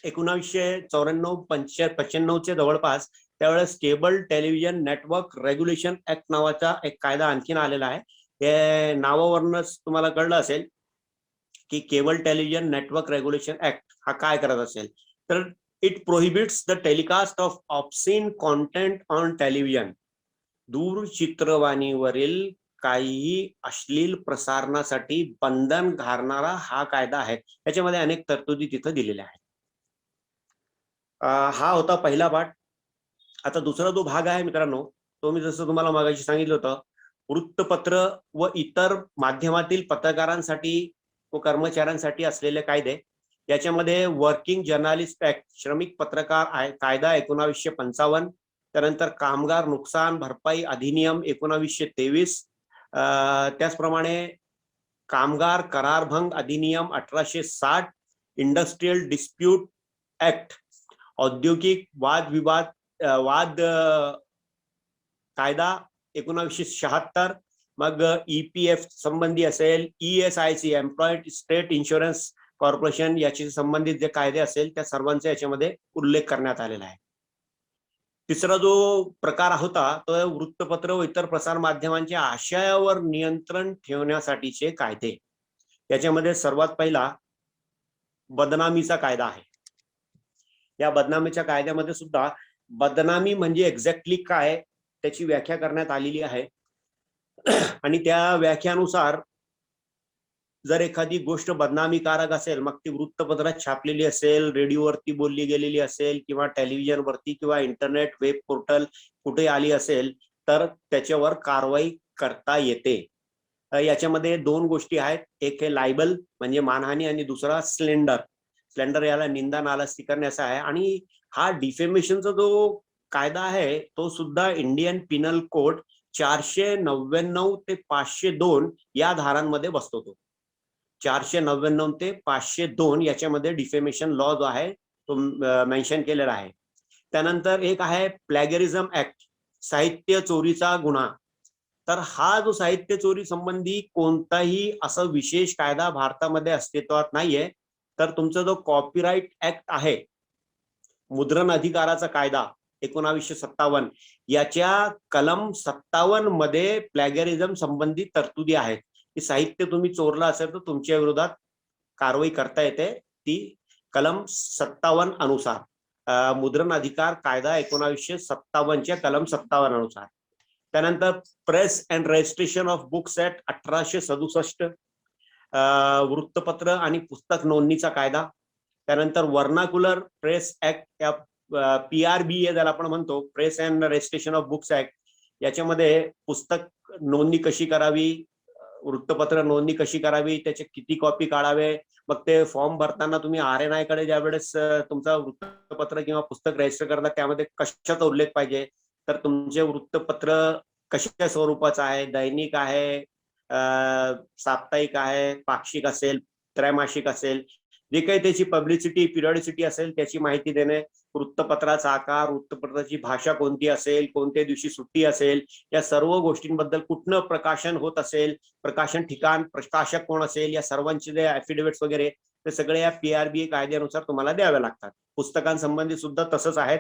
1994-95 जवळपास, त्यावेळेस cable television network regulation act नावाचा एक कायदा आणखीन आलेला आहे. हे नावावरूनच तुम्हाला कळलं असेल की cable television network regulation act हा काय करत असेल. तर it prohibits the telecast of obscene content on television. दूरचित्रवाणीवरील काहीही अश्लील प्रसारणासाठी बंधन घालणारा हा कायदा आहे. त्याच्यामध्ये अनेक तरतुदी तिथं दिलेल्या आहेत. हा होता पहिला पाठ. आता दुसरा जो भाग आहे मित्रांनो, तो मी जसं तुम्हाला मागाशी सांगितलं होतं, वृत्तपत्र व इतर माध्यमातील पत्रकारांसाठी व कर्मचाऱ्यांसाठी असलेले कायदे. याच्यामध्ये वर्किंग जर्नालिस्ट ऍक्ट, श्रमिक पत्रकार कायदा 1955, त्यानंतर कामगार नुकसान भरपाई अधिनियम 1923, त्याचप्रमाणे कामगार करारभंग अधिनियम 1860, इंडस्ट्रियल डिस्प्यूट ऍक्ट, औद्योगिक वाद कायदा 1976, मग EPF संबंधी असेल, ESIC employed state insurance corporation याची संबंधित जे कायदे असेल त्या सर्वांचा याच्यामध्ये उल्लेख करण्यात आलेला आहे. तिसरा जो प्रकार होता तो वृत्तपत्र व इतर प्रसार माध्यमांच्या आशयावर नियंत्रण ठेवण्यासाठीचे कायदे. याच्यामध्ये सर्वात पहिला बदनामीचा कायदा आहे. या बदनामीच्या कायद्यामध्ये सुद्धा बदनामी म्हणजे एक्झॅक्टली काय त्याची व्याख्या करण्यात आलेली आहे आणि त्या व्याख्यानुसार जर एखादी गोष्ट बदनामीकारक असेल, मग ती वृत्तपत्रात छापलेली असेल, रेडिओवरती बोलली गेलेली असेल किंवा टेलिव्हिजनवरती किंवा इंटरनेट वेब पोर्टल कुठे आली असेल, तर त्याच्यावर कारवाई करता येते. याच्यामध्ये दोन गोष्टी आहेत. एक हे लायबल म्हणजे मानहानी आणि दुसरा स्लेंडर. स्लेंडर याला निंदा नालस्ती करण्याचा आहे. आणि हा डिफेमेशनचा जो कायदा आहे तो सुद्धा इंडियन पिनल कोड 499 ते 502 या धारांमध्ये बसतो. तो 499 ते 502 याच्यामध्ये डिफेमेशन लॉ जो आहे तो मेन्शन केलेला आहे. त्यानंतर एक आहे प्लॅगरिझम ऍक्ट, साहित्य चोरीचा गुन्हा. तर हा जो साहित्य चोरी संबंधी कोणताही असं विशेष कायदा भारतामध्ये अस्तित्वात नाहीये. तर तुमचा जो कॉपीराइट ऍक्ट आहे, मुद्रण अधिकाराचा कायदा 1957, याच्या कलम 57 मध्ये प्लॅगरिझम संबंधी तरतुदी आहेत की साहित्य तुम्ही चोरलं असेल तर तुमच्या विरोधात कारवाई करता येते. ती कलम 57 अनुसार, मुद्रण अधिकार कायदा 1957च्या कलम 57 अनुसार. त्यानंतर press and registration of books act 1867, वृत्तपत्र आणि पुस्तक नोंदणीचा कायदा. त्यानंतर वर्नाक्युलर प्रेस ऍक्ट, या PRBA ज्याला आपण म्हणतो, press and registration of books act, याच्यामध्ये पुस्तक नोंदणी कशी करावी, वृत्तपत्र नोंदणी कशी करावी, त्याचे किती कॉपी काढावे, मग ते फॉर्म भरताना तुम्ही RNI कडे ज्यावेळेस तुमचा वृत्तपत्र किंवा पुस्तक रजिस्टर करता त्यामध्ये कशाचा उल्लेख पाहिजे, तर तुमचे वृत्तपत्र कशा स्वरूपाचं आहे, दैनिक आहे, साप्ताहिक आहे, पाक्षिक असेल, त्रैमासिक असेल, जे काही त्याची पब्लिसिटी पिरियडिसिटी असेल त्याची माहिती देणे, वृत्तपत्राचा आकार, वृत्तपत्राची भाषा कोणती असेल, कोणत्या दिवशी सुट्टी असेल, या सर्व गोष्टींबद्दल, कुठनं प्रकाशन होत असेल, प्रकाशन ठिकाण, प्रकाशक कोण असेल, या सर्वांचे जे ऍफिडेव्हिट्स वगैरे ते सगळे या PRBA कायद्यानुसार तुम्हाला द्यावे लागतात. पुस्तकांसंबंधी सुद्धा तसंच आहे.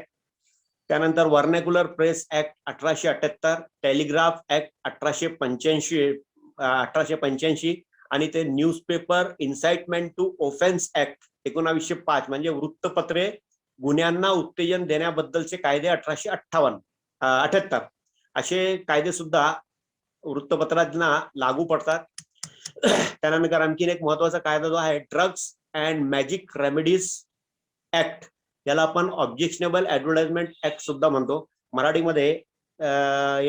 त्यानंतर vernacular press act 1878, telegraph act 1885 आणि ते newspaper incitement to offence act 1905 म्हणजे वृत्तपत्रे गुन्ह्यांना उत्तेजन देण्याबद्दलचे कायदे 1878. असे कायदे सुद्धा वृत्तपत्रांना लागू पडतात. त्यानंतर आणखीन एक महत्वाचा कायदा जो आहे drugs and magic remedies act, याला आपण ऑब्जेक्शनेबल ऍडव्हर्टाइजमेंट ऍक्ट सुद्धा म्हणतो. मराठीमध्ये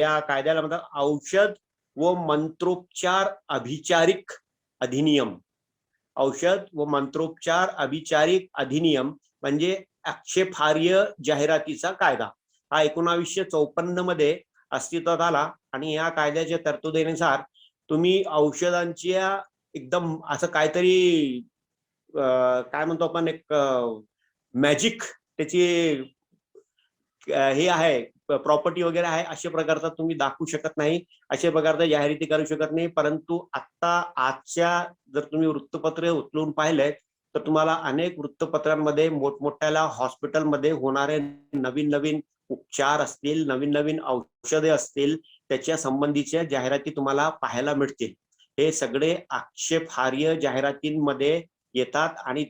या कायद्याला म्हणतात औषध व मंत्रोपचार अभिचारिक अधिनियम. औषध व मंत्रोपचार अभिचारिक अधिनियम म्हणजे आक्षेपार्ह जाहिरातीचा कायदा. हा 1954 मध्ये अस्तित्वात आला आणि या कायद्याच्या तरतुदीनुसार तुम्ही औषधांच्या एकदम असं काहीतरी काय म्हणतो आपण, एक मॅजिक त्याची हे आहे, प्रॉपर्टी वगैरे आहे, अशा प्रकारचा तुम्ही दाखवू शकत नाही, अशा प्रकारचा जाहिराती करू शकत नाही. परंतु आजच्या जर तुम्ही वृत्तपत्र उचलून पाहिले तर तुम्हाला अनेक वृत्तपत्रांमध्ये मोठमोठ्याला हॉस्पिटलमध्ये होणारे नवीन नवीन उपचार असतील, नवीन नवीन औषधे असतील, त्याच्या संबंधीच्या जाहिराती तुम्हाला पाहायला मिळतील. हे सगळे आक्षेपार्ह जाहिरातींमध्ये येतात आणि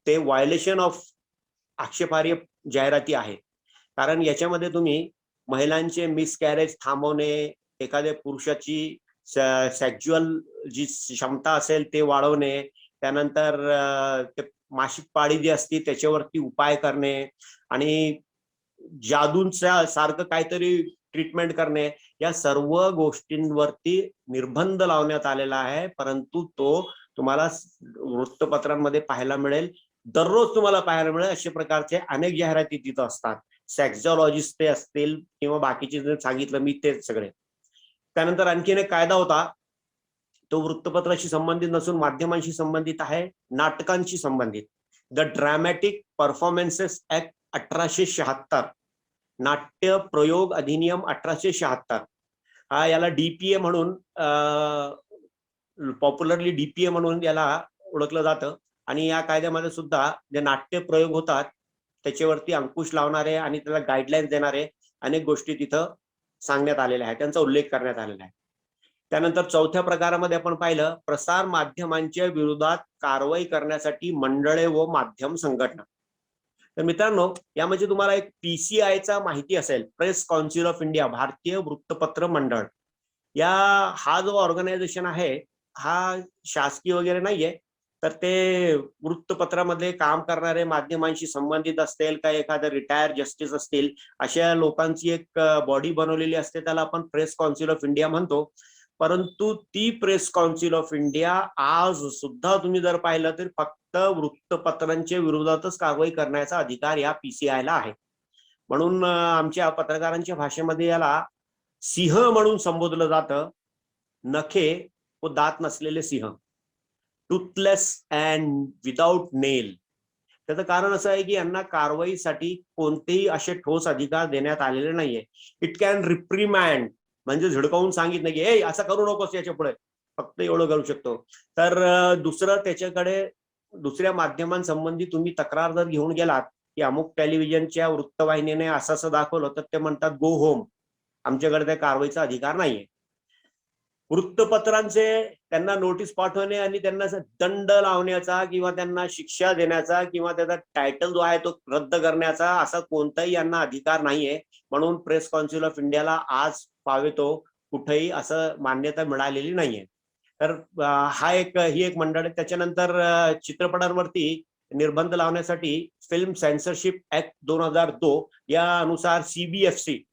ते व्हायोलेशन ऑफ आक्षेपार्ह जाहिराती आहेत. कारण याच्यामध्ये तुम्ही महिलांचे मिसकॅरेज थांबवणे, एखाद्या पुरुषाची सेक्झुअल जी क्षमता असेल ते वाढवणे, त्यानंतर ते मासिक पाळी जी असते त्याच्यावरती उपाय करणे आणि जादूंच्या सारखं काहीतरी ट्रीटमेंट करणे, या सर्व गोष्टींवरती निर्बंध लावण्यात आलेला आहे. परंतु तो तुम्हाला वृत्तपत्रांमध्ये पाहायला मिळेल, दररोज तुम्हाला पाहायला मिळेल. अशा प्रकारचे अनेक जाहिराती तिथं असतात. सेक्झॉलॉजिस्ट ते असतील किंवा बाकीचे जे सांगितलं मी ते सगळे. त्यानंतर आणखीन एक कायदा होता, तो वृत्तपत्राशी संबंधित नसून माध्यमांशी संबंधित आहे, नाटकांशी संबंधित. द ड्रॅमॅटिक परफॉर्मन्सेस ऍक्ट 1876, नाट्य प्रयोग अधिनियम 1876. हा याला डीपीए म्हणून पॉप्युलरली डीपीए म्हणून याला ओळखलं जातं. आणि या कायद्यामध्ये सुद्धा जे नाट्य प्रयोग होतात त्याच्यावरती अंकुश लावणारे आणि त्याला गाईडलाईन्स देणारे अनेक गोष्टी तिथं सांगण्यात आलेल्या आहेत, त्यांचा उल्लेख करण्यात आलेला आहे. त्यानंतर चौथ्या प्रकारामध्ये आपण पाहिलं प्रसार माध्यमांच्या विरोधात कारवाई करण्यासाठी मंडळे व माध्यम संघटना. तर मित्रांनो, यामध्ये तुम्हाला एक पीसीआयचा माहिती असेल, प्रेस काउन्सिल ऑफ इंडिया, भारतीय वृत्तपत्र मंडळ. हा जो ऑर्गनायझेशन आहे हा शासकीय वगैरे नाहीये, तर ते वृत्तपत्रामध्ये काम करणारे माध्यमांशी संबंधित असतील का एखादं रिटायर जस्टिस असतील अशा लोकांची एक बॉडी बनवलेली असते, त्याला आपण प्रेस काउन्सिल ऑफ इंडिया म्हणतो. परंतु ती प्रेस काउन्सिल ऑफ इंडिया आज सुद्धा तुम्ही जर पाहिलं तर फक्त वृत्तपत्रांच्या विरोधातच कारवाई करण्याचा अधिकार या पीसीआयला आहे. म्हणून आमच्या पत्रकारांच्या भाषेमध्ये याला सिंह म्हणून संबोधलं जातं. नखे व दात नसलेले सिंह, टूथलेस अँड विदाउट नेल. त्याचं कारण असं आहे की यांना कारवाईसाठी कोणतेही असे ठोस अधिकार देण्यात आलेले नाहीये. इट कॅन रिप्रिमँड, म्हणजे झिडकावून सांगितलं की ए असं करू नकोस याच्या पुढे, फक्त एवढं करू शकतो. तर दुसरं त्याच्याकडे दुसऱ्या माध्यमांसंबंधी तुम्ही तक्रार जर घेऊन गेलात की अमुक टेलिव्हिजनच्या वृत्तवाहिनीने असं दाखवलं, तर ते म्हणतात गो होम, आमच्याकडे त्या कारवाईचा अधिकार नाहीये. वृत्तपत्रांचे त्यांना नोटीस पाठवणे आणि त्यांना दंड लावण्याचा किंवा त्यांना शिक्षा देण्याचा किंवा त्याचा टायटल जो आहे तो रद्द करण्याचा असा कोणताही यांना अधिकार नाहीये. म्हणून प्रेस काउन्सिल ऑफ इंडियाला आज पावेतो कुठेही असं मान्यता मिळालेली नाहीये. तर ही एक मंडळ आहे. त्याच्यानंतर चित्रपटांवरती निर्बंध लावण्यासाठी फिल्म सेन्सरशिप ऍक्ट 2002 या अनुसार सीबीएफसी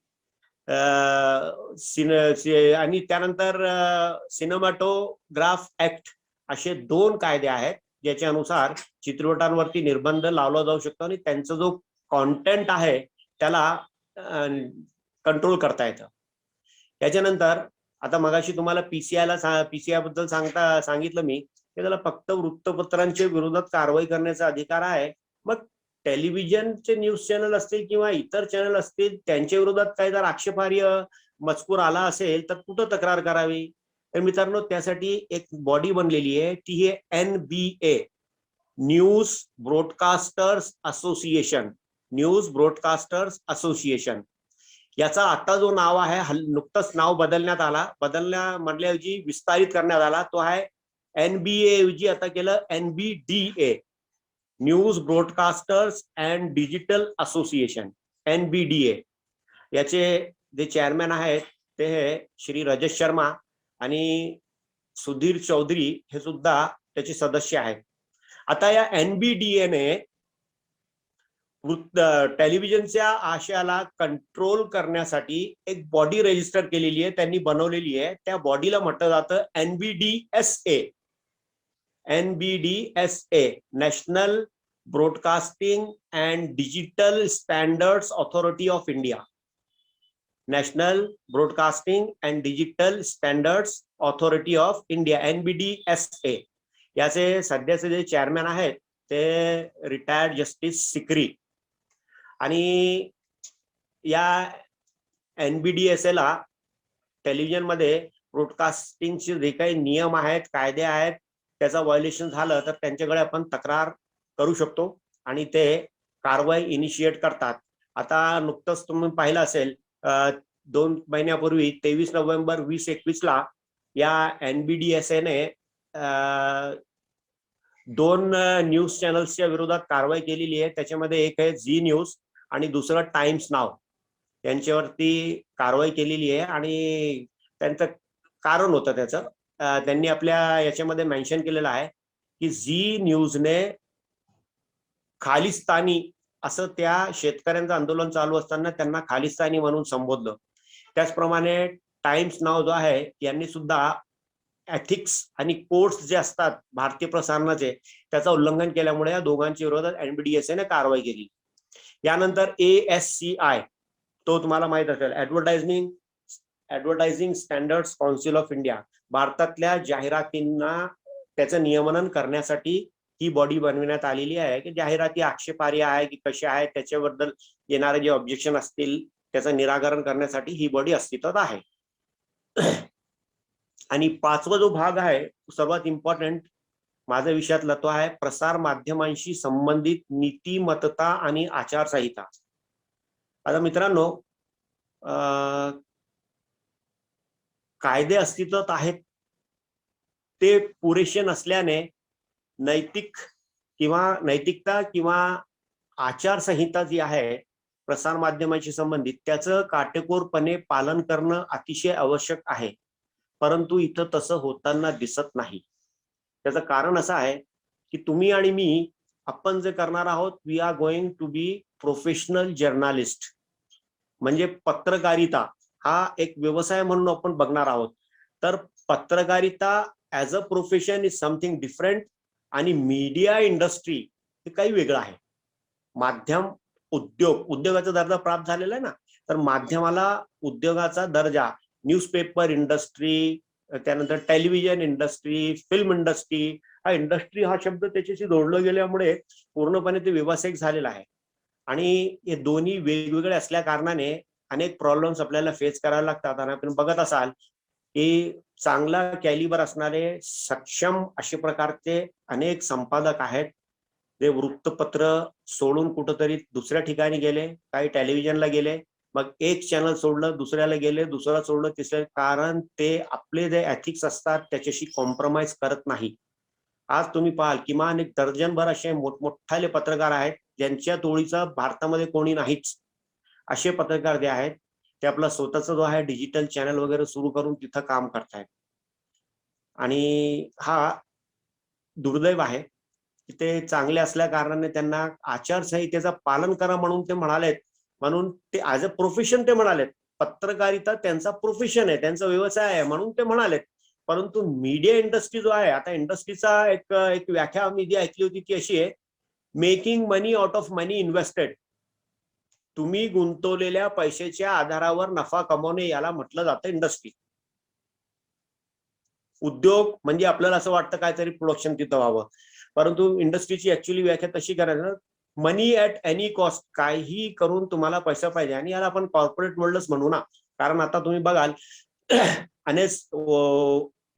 आणि त्यानंतर सिनेमॅटोग्राफ ऍक्ट असे 2 कायदे आहेत ज्याच्या अनुसार चित्रपटांवरती निर्बंध लावला जाऊ शकतो आणि त्यांचा जो कॉन्टेंट आहे त्याला कंट्रोल करता येतं. त्याच्यानंतर आता मगाशी तुम्हाला पीसीआय बद्दल सांगितलं मी की त्याला फक्त वृत्तपत्रांच्या विरोधात कारवाई करण्याचा अधिकार आहे. मग टेलिव्हिजनचे न्यूज चॅनल असतील किंवा इतर चॅनल असतील त्यांच्या विरोधात काही जर आक्षेपार्ह मजकूर आला असेल तर कुठं तक्रार करावी? तर मित्रांनो, त्यासाठी एक बॉडी बनलेली आहे, ती आहे NBA, news broadcasters association. News broadcasters association याचा आता जो नाव आहे, नुकतंच नाव बदलण्याऐवजी विस्तारित करण्यात आला, तो आहे NBA ऐवजी आता केलं NBDA, news broadcasters and digital association, NBDA. याचे जे चेअरमॅन आहेत ते श्री रजत शर्मा आणि सुधीर चौधरी हे सुद्धा त्याचे सदस्य आहेत. आता या NBDA ने टेलिव्हिजनच्या आशयाला कंट्रोल करण्यासाठी एक बॉडी रजिस्टर केलेली आहे, त्यांनी बनवलेली आहे. त्या बॉडीला म्हटलं जातं NBDSA, national broadcasting and digital standards authority of India. National broadcasting and digital standards authority of India, NBDSA. याचे सध्याचे जे चेअरमॅन आहेत ते रिटायर्ड जस्टिस सिकरी. आणि या NBDSA ला टेलिव्हिजनमध्ये ब्रॉडकास्टिंगचे जे काही नियम आहेत, कायदे आहेत, त्याचा व्हायोलेशन झालं तर त्यांच्याकडे आपण तक्रार करू शकतो आणि ते कारवाई इनिशिएट करतात. आता नुकतंच तुम्ही पाहिलं असेल 2 महिन्यापूर्वी 23 नोव्हेंबर 2021 या NBDSA ने 2 न्यूज चॅनल्सच्या विरोधात कारवाई केलेली आहे. त्याच्यामध्ये एक आहे झी न्यूज आणि दुसरं टाइम्स नाव. यांच्यावरती कारवाई केलेली आहे आणि त्यांचं कारण होतं त्याचं, त्यांनी आपल्या याच्यामध्ये मेन्शन केलेलं आहे की झी न्यूजने खालिस्तानी असं त्या शेतकऱ्यांचं आंदोलन चालू असताना त्यांना खालिस्तानी म्हणून संबोधलं. त्याचप्रमाणे टाइम्स नाव जो आहे यांनी सुद्धा एथिक्स आणि कोड्स जे असतात भारतीय प्रसारणाचे त्याचं उल्लंघन केल्यामुळे या दोघांच्या विरोधात NBDSA ने कारवाई केली. यानंतर ASCI, तो तुम्हाला माहित असेल, advertising standards council of India. भारतातल्या जाहिरातींना त्याचं नियमन करण्यासाठी ही बॉडी बनविण्यात आलेली आहे की जाहिराती आक्षेपार्ह आहे की कशा आहेत त्याच्याबद्दल येणारे जे ऑब्जेक्शन असतील त्याचं निराकरण करण्यासाठी ही बॉडी अस्तित्वात आहे. आणि 5वा जो भाग आहे सर्वात इम्पॉर्टंट माझ्या विषयातला तो आहे प्रसार माध्यमांशी संबंधित नीतिमत्ता आणि आचारसंहिता. आता मित्रांनो, कायदे अस्तित्वात आहेत ते पुरेसे नसल्याने नैतिकता किंवा आचारसंहिता जी आहे प्रसार माध्यमांशी संबंधित त्याचं काटेकोरपणे पालन करणं अतिशय आवश्यक आहे. परंतु इथं तसं होताना दिसत नाही. त्याचं कारण असं आहे की तुम्ही आणि मी आपण जे करणार आहोत, we are going to be professional journalist. म्हणजे पत्रकारिता हा एक व्यवसाय म्हणून आपण बघणार आहोत. तर पत्रकारिता as a profession is something different आणि मीडिया इंडस्ट्री हे काही वेगळं आहे. माध्यम उद्योगाचा दर्जा प्राप्त झालेला आहे ना, तर माध्यमाला उद्योगाचा दर्जा न्यूजपेपर इंडस्ट्री, त्यानंतर television industry, film industry, industry हा शब्द त्याच्याशी जोडला गेल्यामुळे पूर्णपणे ते व्यावसायिक झालेला आहे. आणि हे दोन्ही वेगवेगळे असल्या कारणाने अनेक प्रॉब्लेम्स आपल्याला फेस करायला लागतात. आणि आपण बघत असाल की चांगला कॅलिबर असणारे सक्षम अशा प्रकारचे अनेक संपादक आहेत जे वृत्तपत्र सोडून कुठंतरी दुसऱ्या ठिकाणी गेले, काही टेलिव्हिजनला गेले, मग एक चॅनल सोडलं दुसऱ्याला गेले, दुसरा सोडलं तिसऱ्या, कारण ते आपले जे एथिक्स असतात त्याच्याशी कॉम्प्रोमाइज करत नाही. आज तुम्ही पाहाल किमान एक दर्जनभर असे मोठमोठाले पत्रकार आहेत ज्यांच्या तोडीचा भारतामध्ये कोणी नाहीच. असे पत्रकार जे आहेत ते आपला स्वतःचा जो आहे डिजिटल चॅनल वगैरे सुरू करून तिथं काम करतायत. आणि हा दुर्दैव आहे की ते चांगले असल्या कारणाने त्यांना आचारसंहितेचा पालन करा म्हणून ते म्हणालेत, म्हणून ते ऍज अ प्रोफेशन ते म्हणालेत. पत्रकारिता त्यांचा प्रोफेशन आहे, त्यांचा व्यवसाय आहे म्हणून ते म्हणालेत. परंतु मीडिया इंडस्ट्री जो आहे, आता इंडस्ट्रीचा एक व्याख्या मी जी ऐकली होती ती अशी आहे, making money out of money invested. तुम्ही गुंतवलेल्या पैशाच्या आधारावर नफा कमवणे याला म्हटलं जातं इंडस्ट्री. उद्योग म्हणजे आपल्याला असं वाटतं काहीतरी प्रोडक्शन तिथं व्हावं, परंतु इंडस्ट्रीची ऍक्च्युअली व्याख्या तशी करायचं, मनी ऍट एनी कॉस्ट, काही करून तुम्हाला पैसा पाहिजे. आणि याला आपण कॉर्पोरेट वर्ल्डच म्हणू ना, कारण आता तुम्ही बघाल अनेक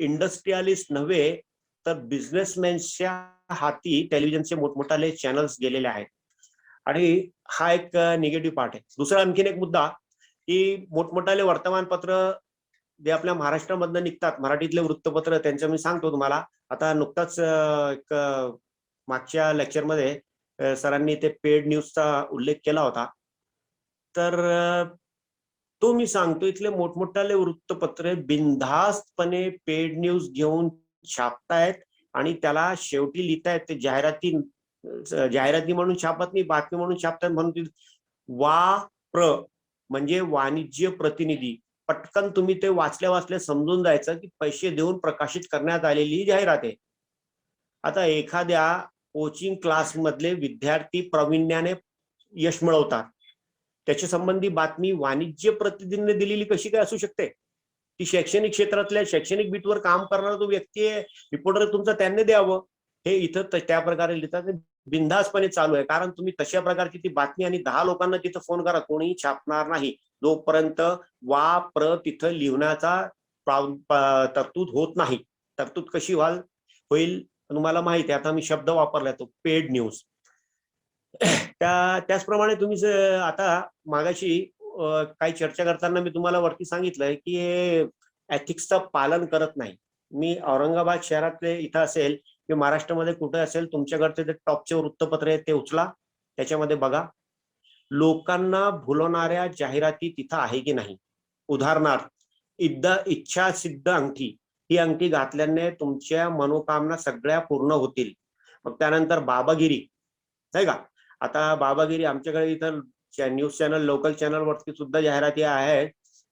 इंडस्ट्रियलिस्ट नव्हे तर बिझनेसमॅनच्या हाती टेलिव्हिजनचे मोठमोठाले चॅनल्स गेलेले आहेत. आणि हा एक निगेटिव्ह पार्ट आहे. दुसरा आणखीन एक मुद्दा की मोठमोठाले वर्तमानपत्र जे आपल्या महाराष्ट्रामधनं निघतात, मराठीतले वृत्तपत्र, त्यांचं मी सांगतो तुम्हाला. आता नुकताच एक मागच्या लेक्चरमध्ये सरांनी ते पेड न्यूजचा उल्लेख केला होता. तर तो मी सांगतो, इथले मोठमोठाले वृत्तपत्र बिनधास्तपणे पेड न्यूज घेऊन छापतायत आणि त्याला शेवटी लिहितायत ते जाहिराती म्हणून छापत नाही, बातमी म्हणून छापतात. म्हणून म्हणजे वाणिज्य प्रतिनिधी. पटकन तुम्ही ते वाचल्या समजून जायचं की पैसे देऊन प्रकाशित करण्यात आलेली जाहिरात आहे. आता एखाद्या कोचिंग क्लास मधले विद्यार्थी प्रावीण्याने यश मिळवतात, त्याच्या संबंधी बातमी वाणिज्य प्रतिनिधीने दिलेली कशी काय असू शकते? ती शैक्षणिक क्षेत्रातल्या शैक्षणिक बीटवर काम करणारा जो व्यक्ती आहे, रिपोर्टर तुमचा, त्यांनी द्यावं. हे इथं त्या प्रकारे लिहितात, बिनधास्तपणे चालू आहे. कारण तुम्ही तशा प्रकारची ती बातमी आणि 10 लोकांना तिथं फोन करा, कोणीही छापणार नाही जोपर्यंत तिथं लिहिण्याचा तरतूद होत नाही. तरतूद कशी होईल तुम्हाला माहिती आहे. आता मी शब्द वापरला तो पेड न्यूज. त्याचप्रमाणे तुम्ही आता मागाशी काही चर्चा करताना मी तुम्हाला वरती सांगितलंय की एथिक्सचं पालन करत नाही. मी औरंगाबाद शहरातले इथं असेल की महाराष्ट्रामध्ये कुठे असेल, तुमच्याकडचे जे टॉपचे वृत्तपत्र आहेत ते उचला, त्याच्यामध्ये बघा लोकांना भुलवणाऱ्या जाहिराती तिथं आहे की नाही. उदाहरणार्थ इच्छा सिद्ध अंगठी, ही अंगठी घातल्याने तुमच्या मनोकामना सगळ्या पूर्ण होतील. मग त्यानंतर बाबागिरी, नाही का, आता बाबागिरी आमच्याकडे इथं न्यूज चॅनल, लोकल चॅनल वरती सुद्धा जाहिराती आहेत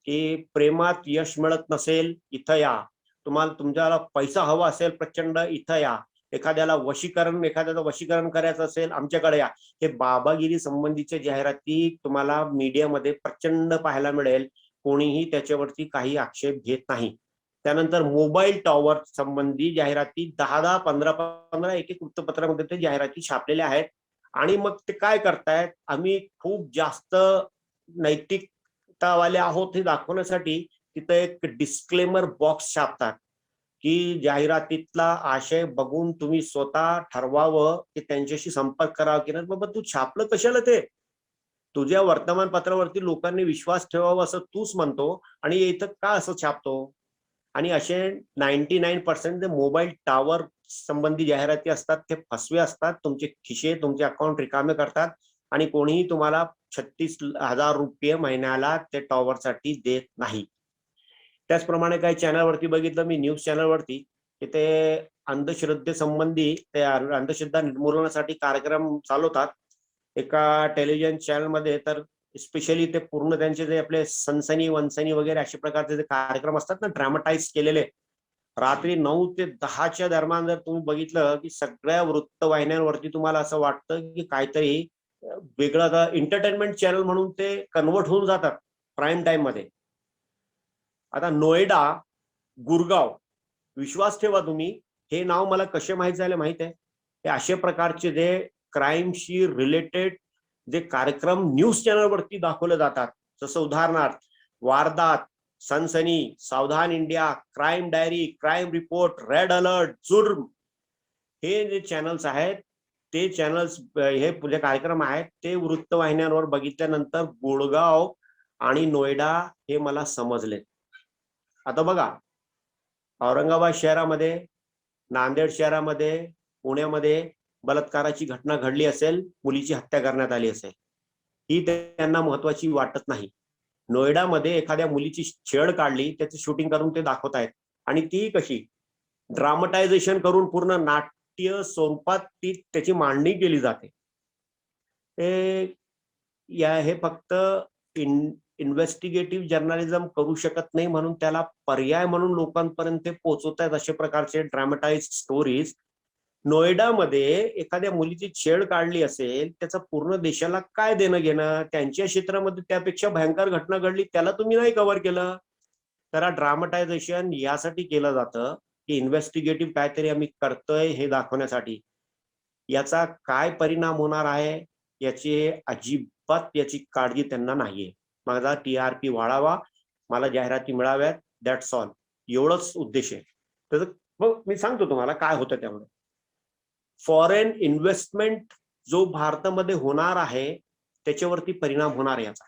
की प्रेमात यश मिळत नसेल इथं या, तुमच्याला पैसा हवा असेल प्रचंड इथं या, एखाद्याचं वशीकरण करायचं असेल आमच्याकडे या. हे बाबागिरी संबंधीच्या जाहिराती तुम्हाला मीडियामध्ये प्रचंड पाहायला मिळेल. कोणीही त्याच्यावरती काही आक्षेप घेत नाही. त्यानंतर मोबाईल टॉवर संबंधी जाहिराती 10-10, 15-15 एक वृत्तपत्रामध्ये ते जाहिराती छापलेल्या आहेत. आणि मग ते काय करतायत, आम्ही खूप जास्त नैतिकतावाले आहोत हे दाखवण्यासाठी तिथं एक डिस्क्लेमर बॉक्स छापतात की जाहिरातीतला आशय बघून तुम्ही स्वतः ठरवावं की त्यांच्याशी संपर्क करावा की नाही. बाबा तू छापलं कशाला ते? तुझ्या वर्तमानपत्रावरती लोकांनी विश्वास ठेवावा असं तूच म्हणतो आणि इथं का असं छापतो? आणि असे 99% जे मोबाईल टॉवर संबंधी जाहिराती असतात ते फसवे असतात. तुमचे खिशे, तुमचे अकाउंट रिकामे करतात आणि कोणीही तुम्हाला 36,000 रुपये महिन्याला ते टॉवरसाठी देत नाही. त्याचप्रमाणे काही चॅनलवरती बघितलं मी, न्यूज चॅनलवरती, की ते अंधश्रद्धेसंबंधी ते अंधश्रद्धा निर्मूलनासाठी कार्यक्रम चालवतात एका टेलिव्हिजन चॅनलमध्ये. तर स्पेशली ते पूर्ण त्यांचे जे आपले सनसनी वनसनी वगैरे अशा प्रकारचे जे कार्यक्रम असतात ना, ड्रामटाईज केलेले, रात्री 9 ते 10च्या दरम्यान जर तुम्ही बघितलं की सगळ्या वृत्तवाहिन्यांवरती तुम्हाला असं वाटतं की काहीतरी वेगळं एंटरटेनमेंट चॅनल म्हणून ते कन्वर्ट होऊन जातात प्राईम टाइम मध्ये. आता नोएडा, गुरगाव, विश्वास ठेवा तुम्ही, हे नाव मला कसे माहीत झाले माहित आहे? हे अशा प्रकारचे जे क्राईमशी रिलेटेड जे कार्यक्रम न्यूज चॅनलवरती दाखवले जातात, जसं उदाहरणार्थ वारदात, सनसनी, सावधान India, crime diary, crime report, red alert, जुर्म, हे जे चॅनल्स आहेत ते चॅनल्स, हे जे कार्यक्रम आहेत ते वृत्तवाहिन्यांवर बघितल्यानंतर गुडगाव आणि नोएडा हे मला समजले. आता बघा, औरंगाबाद शहरामध्ये, नांदेड शहरामध्ये, पुण्यामध्ये बलात्काराची घटना घडली असेल, मुलीची हत्या करण्यात आली असेल, ही त्यांना महत्वाची वाटत नाही. नोएडामध्ये एखाद्या मुलीची छेड काढली, त्याची शूटिंग करून ते दाखवत आहेत आणि ती कशी ड्रामटायझेशन करून पूर्ण नाट्य स्वरूपात ती त्याची मांडणी केली जाते. हे फक्त इन्व्हेस्टिगेटिव्ह जर्नलिझम करू शकत नाही म्हणून त्याला पर्याय म्हणून लोकांपर्यंत ते पोहोचवत आहेत अशा प्रकारचे ड्रामटाइज स्टोरीज. नोएडामध्ये एखाद्या मुलीची छेड काढली असेल, त्याचं पूर्ण देशाला काय देणं घेणं? त्यांच्या क्षेत्रामध्ये त्यापेक्षा भयंकर घटना घडली, त्याला तुम्ही नाही कव्हर केलं. तर ड्रामटायझेशन यासाठी केलं जातं की इन्व्हेस्टिगेटिव्ह काहीतरी आम्ही करतोय हे दाखवण्यासाठी. याचा काय परिणाम होणार आहे याची अजिबात याची काळजी त्यांना नाहीये. माझा TRP वाढावा, मला जाहिराती मिळाव्यात, दॅट्स ऑल, एवढंच उद्देश आहे. तर मग मी सांगतो तुम्हाला काय होतं त्यामुळे. फॉरेन इन्व्हेस्टमेंट जो भारतामध्ये होणार आहे त्याच्यावरती परिणाम होणार याचा.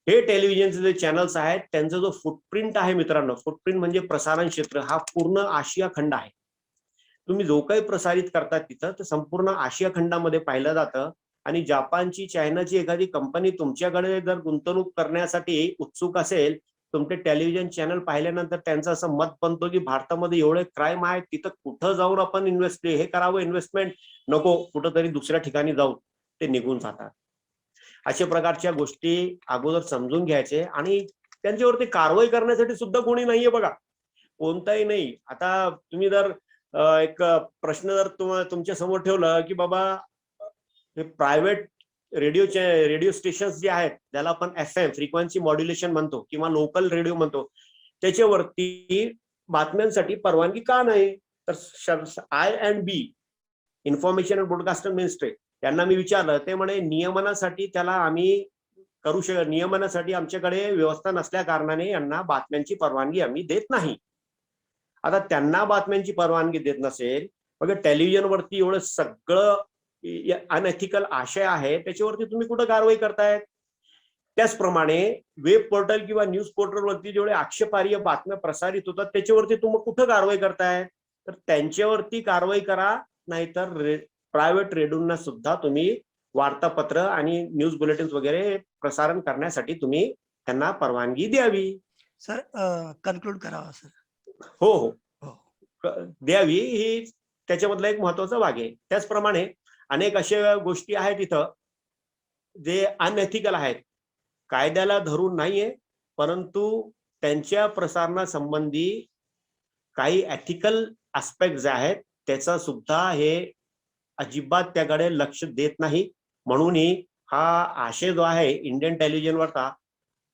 हे टेलिव्हिजनचे जे चॅनल्स आहेत त्यांचा जो फुटप्रिंट आहे मित्रांनो, फुटप्रिंट म्हणजे प्रसारण क्षेत्र, हा पूर्ण आशिया खंड आहे. तुम्ही जो काही प्रसारित करतात तिथं ते संपूर्ण आशिया खंडामध्ये पाहिलं जातं. आणि जपानची, चायनाची एखादी कंपनी तुमच्याकडे जर गुंतवणूक करण्यासाठी उत्सुक असेल, तुमचे टेलिव्हिजन चॅनल पाहिल्यानंतर त्यांचं असं मत बनतो की भारतामध्ये एवढे क्राईम आहे, तिथं कुठं जाऊन आपण हे करावं, इन्व्हेस्टमेंट नको, कुठंतरी दुसऱ्या ठिकाणी जाऊ, ते निघून जातात. अशा प्रकारच्या गोष्टी अगोदर समजून घ्यायचे आणि त्यांच्यावरती कारवाई करण्यासाठी सुद्धा कोणी नाहीये बघा, कोणताही नाही. आता तुम्ही जर एक प्रश्न जर तुमच्या समोर ठेवलं की बाबा हे प्रायव्हेट रेडिओ स्टेशन जे आहेत, ज्याला आपण FM फ्रिक्वेन्सी मॉड्युलेशन म्हणतो किंवा लोकल रेडिओ म्हणतो, त्याच्यावरती बातम्यांसाठी परवानगी का नाही? तर IB, information and broadcasting ministry, यांना मी विचारलं, ते म्हणे नियमनासाठी त्याला आम्ही नियमनासाठी आमच्याकडे व्यवस्था नसल्या कारणाने यांना बातम्यांची परवानगी आम्ही देत नाही. आता त्यांना बातम्यांची परवानगी देत नसेल, मग टेलिव्हिजनवरती एवढं सगळं अनएथिकल आशय आहे, त्याच्यावरती तुम्ही कुठं कारवाई करतायत? त्याचप्रमाणे वेब पोर्टल किंवा न्यूज पोर्टलवरती जेवढे आक्षेपार्ह बातम्या प्रसारित होतात त्याच्यावरती तुम्ही कुठं कारवाई करताय? तर त्यांच्यावरती कारवाई करा, नाहीतर प्रायव्हेट रेडिओना सुद्धा तुम्ही वार्तापत्र आणि न्यूज बुलेटिन्स वगैरे प्रसारण करण्यासाठी तुम्ही त्यांना परवानगी द्यावी. सर कन्क्लूड करावा सर. हो, द्यावी, ही त्याच्यामधला एक महत्वाचा भाग आहे. त्याचप्रमाणे अनेक अशा गोष्टी आहेत इथं जे अनएथिकल आहेत, कायद्याला धरून नाहीये, परंतु त्यांच्या प्रसारणासंबंधी काही एथिकल ऍस्पेक्ट जे आहेत त्याचा सुद्धा हे अजिबात त्याकडे लक्ष देत नाही. म्हणूनही हा आशय जो आहे इंडियन टेलिव्हिजनवरचा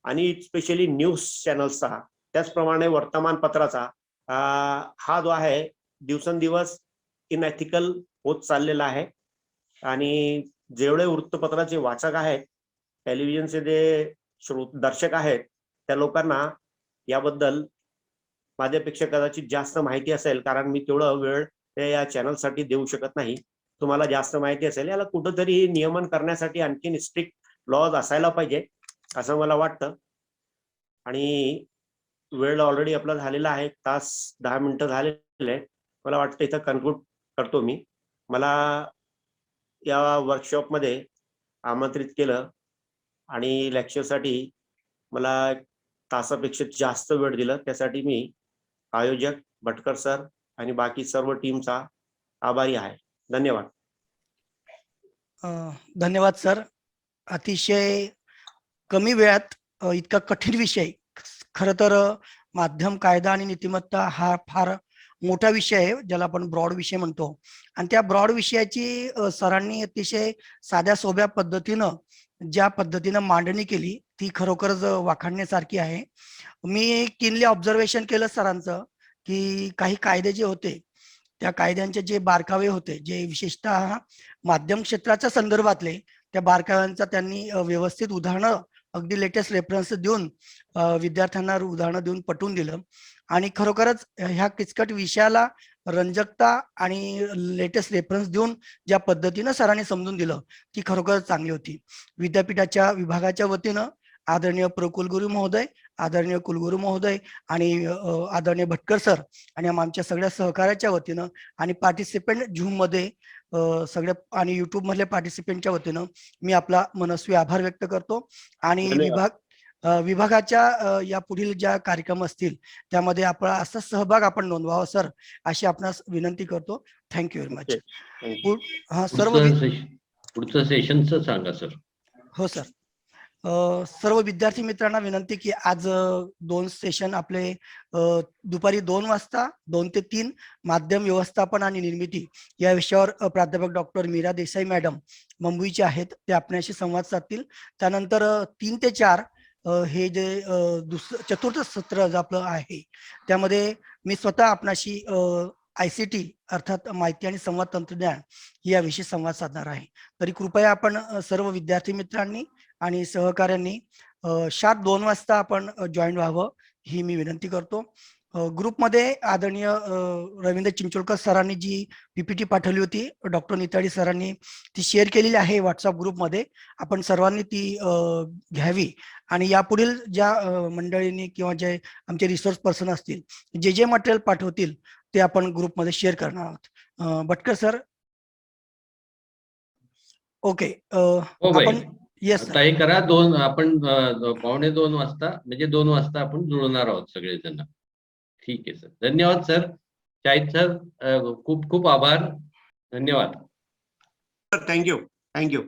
आणि स्पेशली न्यूज चॅनल्सचा, त्याचप्रमाणे वर्तमानपत्राचा, हा जो आहे दिवसेंदिवस इनएथिकल होत चाललेला आहे. आणि जेवढे वृत्तपत्राचे वाचक आहेत, टेलिव्हिजनचे जे दर्शक आहेत, त्या लोकांना याबद्दल माझ्यापेक्षा कदाचित जास्त माहिती असेल, कारण मी तेवढा वेळ या चॅनलसाठी देऊ शकत नाही. तुम्हाला जास्त माहिती असेल. याला कुठंतरी नियमन करण्यासाठी आणखीन स्ट्रिक्ट लॉज असायला पाहिजे असं मला वाटतं. आणि वेळ ऑलरेडी आपला झालेला आहे, 1 तास 10 मिनिटं झालेले आहे. मला वाटतं इथं कन्क्लूड करतो मी. मला या वर्कशॉपमध्ये आमंत्रित केलं आणि लेक्चरसाठी मला तासापेक्षा जास्त वेळ दिला, त्यासाठी मी आयोजक भटकर सर आणि बाकी सर्व टीमचा आभारी आहे. धन्यवाद. धन्यवाद सर. अतिशय कमी वेळात इतका कठीण विषय, खरं तर माध्यम कायदा आणि नीतिमत्ता हा फार मोठा विषय आहे, ज्याला आपण ब्रॉड विषय म्हणतो. आणि त्या ब्रॉड विषयाची सरांनी अतिशय साध्या सोप्या पद्धतीनं ज्या पद्धतीनं मांडणी केली ती खरोखरच वाखाणण्यासारखी आहे. मी किनली ऑब्झर्वेशन केलं सरांचं, की काही कायदे जे होते त्या कायद्यांचे जे बारकावे होते, जे विशेषतः माध्यम क्षेत्राच्या संदर्भातले, त्या बारकाव्यांचा त्यांनी व्यवस्थित उदाहरणं, अगदी लेटेस्ट रेफरन्स देऊन विद्यार्थ्यांना उदाहरणं देऊन पटवून दिलं. आणि खरोखरच ह्या किचकट विषयाला रंजकता आणि लेटेस्ट रेफरन्स देऊन ज्या पद्धतीनं सरांनी समजून दिलं ती खरोखरच चांगली होती. विद्यापीठाच्या विभागाच्या वतीनं आदरणीय कुलगुरू महोदय, आदरणीय कुलगुरू महोदय आणि आदरणीय भटकर सर आणि आमच्या सगळ्या सहकार्याच्या वतीनं आणि पार्टिसिपेंट झूम मध्ये सगळ्या आणि युट्यूब मधल्या पार्टिसिपेंटच्या वतीनं मी आपला मनस्वी आभार व्यक्त करतो. आणि धन्यवाद. विभागाच्या या पुढील ज्या कार्यक्रम असतील त्यामध्ये आपला असा सहभाग आपण नोंदवावा सर, अशी आपणास विनंती करतो. Thank you very much. Thank you. हा सर्व पुढचं सेशनचं सांगा सर. हो सर. सर्व विद्यार्थी मित्रांना विनंती की आज 2 सेशन आपले दुपारी 2 वाजता 2 ते 3 माध्यम व्यवस्थापन आणि निर्मिती या विषयावर प्राध्यापक डॉक्टर मीरा देसाई मॅडम मुंबईचे आहेत, ते आपल्याशी संवाद साधतील. त्यानंतर 3 ते 4 हे जे चतुर्थ सत्र जे आपलं आहे त्यामध्ये मी स्वतः आपणाशी ICT अर्थात माहिती आणि संवाद तंत्रज्ञान याविषयी संवाद साधणार आहे. तरी कृपया आपण सर्व विद्यार्थी मित्रांनी आणि सहकाऱ्यांनी शार्प 2 वाजता आपण जॉईन व्हावं ही मी विनंती करतो. ग्रुपमध्ये आदरणीय रवींद्र चिंचोळकर सरांनी जी PPT पाठवली होती, डॉक्टर निताडी सरांनी ती शेअर केलेली आहे व्हॉट्सअप ग्रुपमध्ये. आपण सर्वांनी ती घ्यावी आणि यापुढील ज्या मंडळींनी किंवा जे आमचे रिसोर्स पर्सन असतील जे जे मटेरियल पाठवतील ते आपण ग्रुपमध्ये शेअर करणार आहोत. भटकर सर. ओके. हो बाई, आपण येस आता हे करा, 2 आपण 1:45 वाजता म्हणजे 2 वाजता आपण जुळणार आहोत सगळेजण. ठीक आहे सर. धन्यवाद सर. शाहिद सर खूप खूप आभार. धन्यवाद. थँक्यू.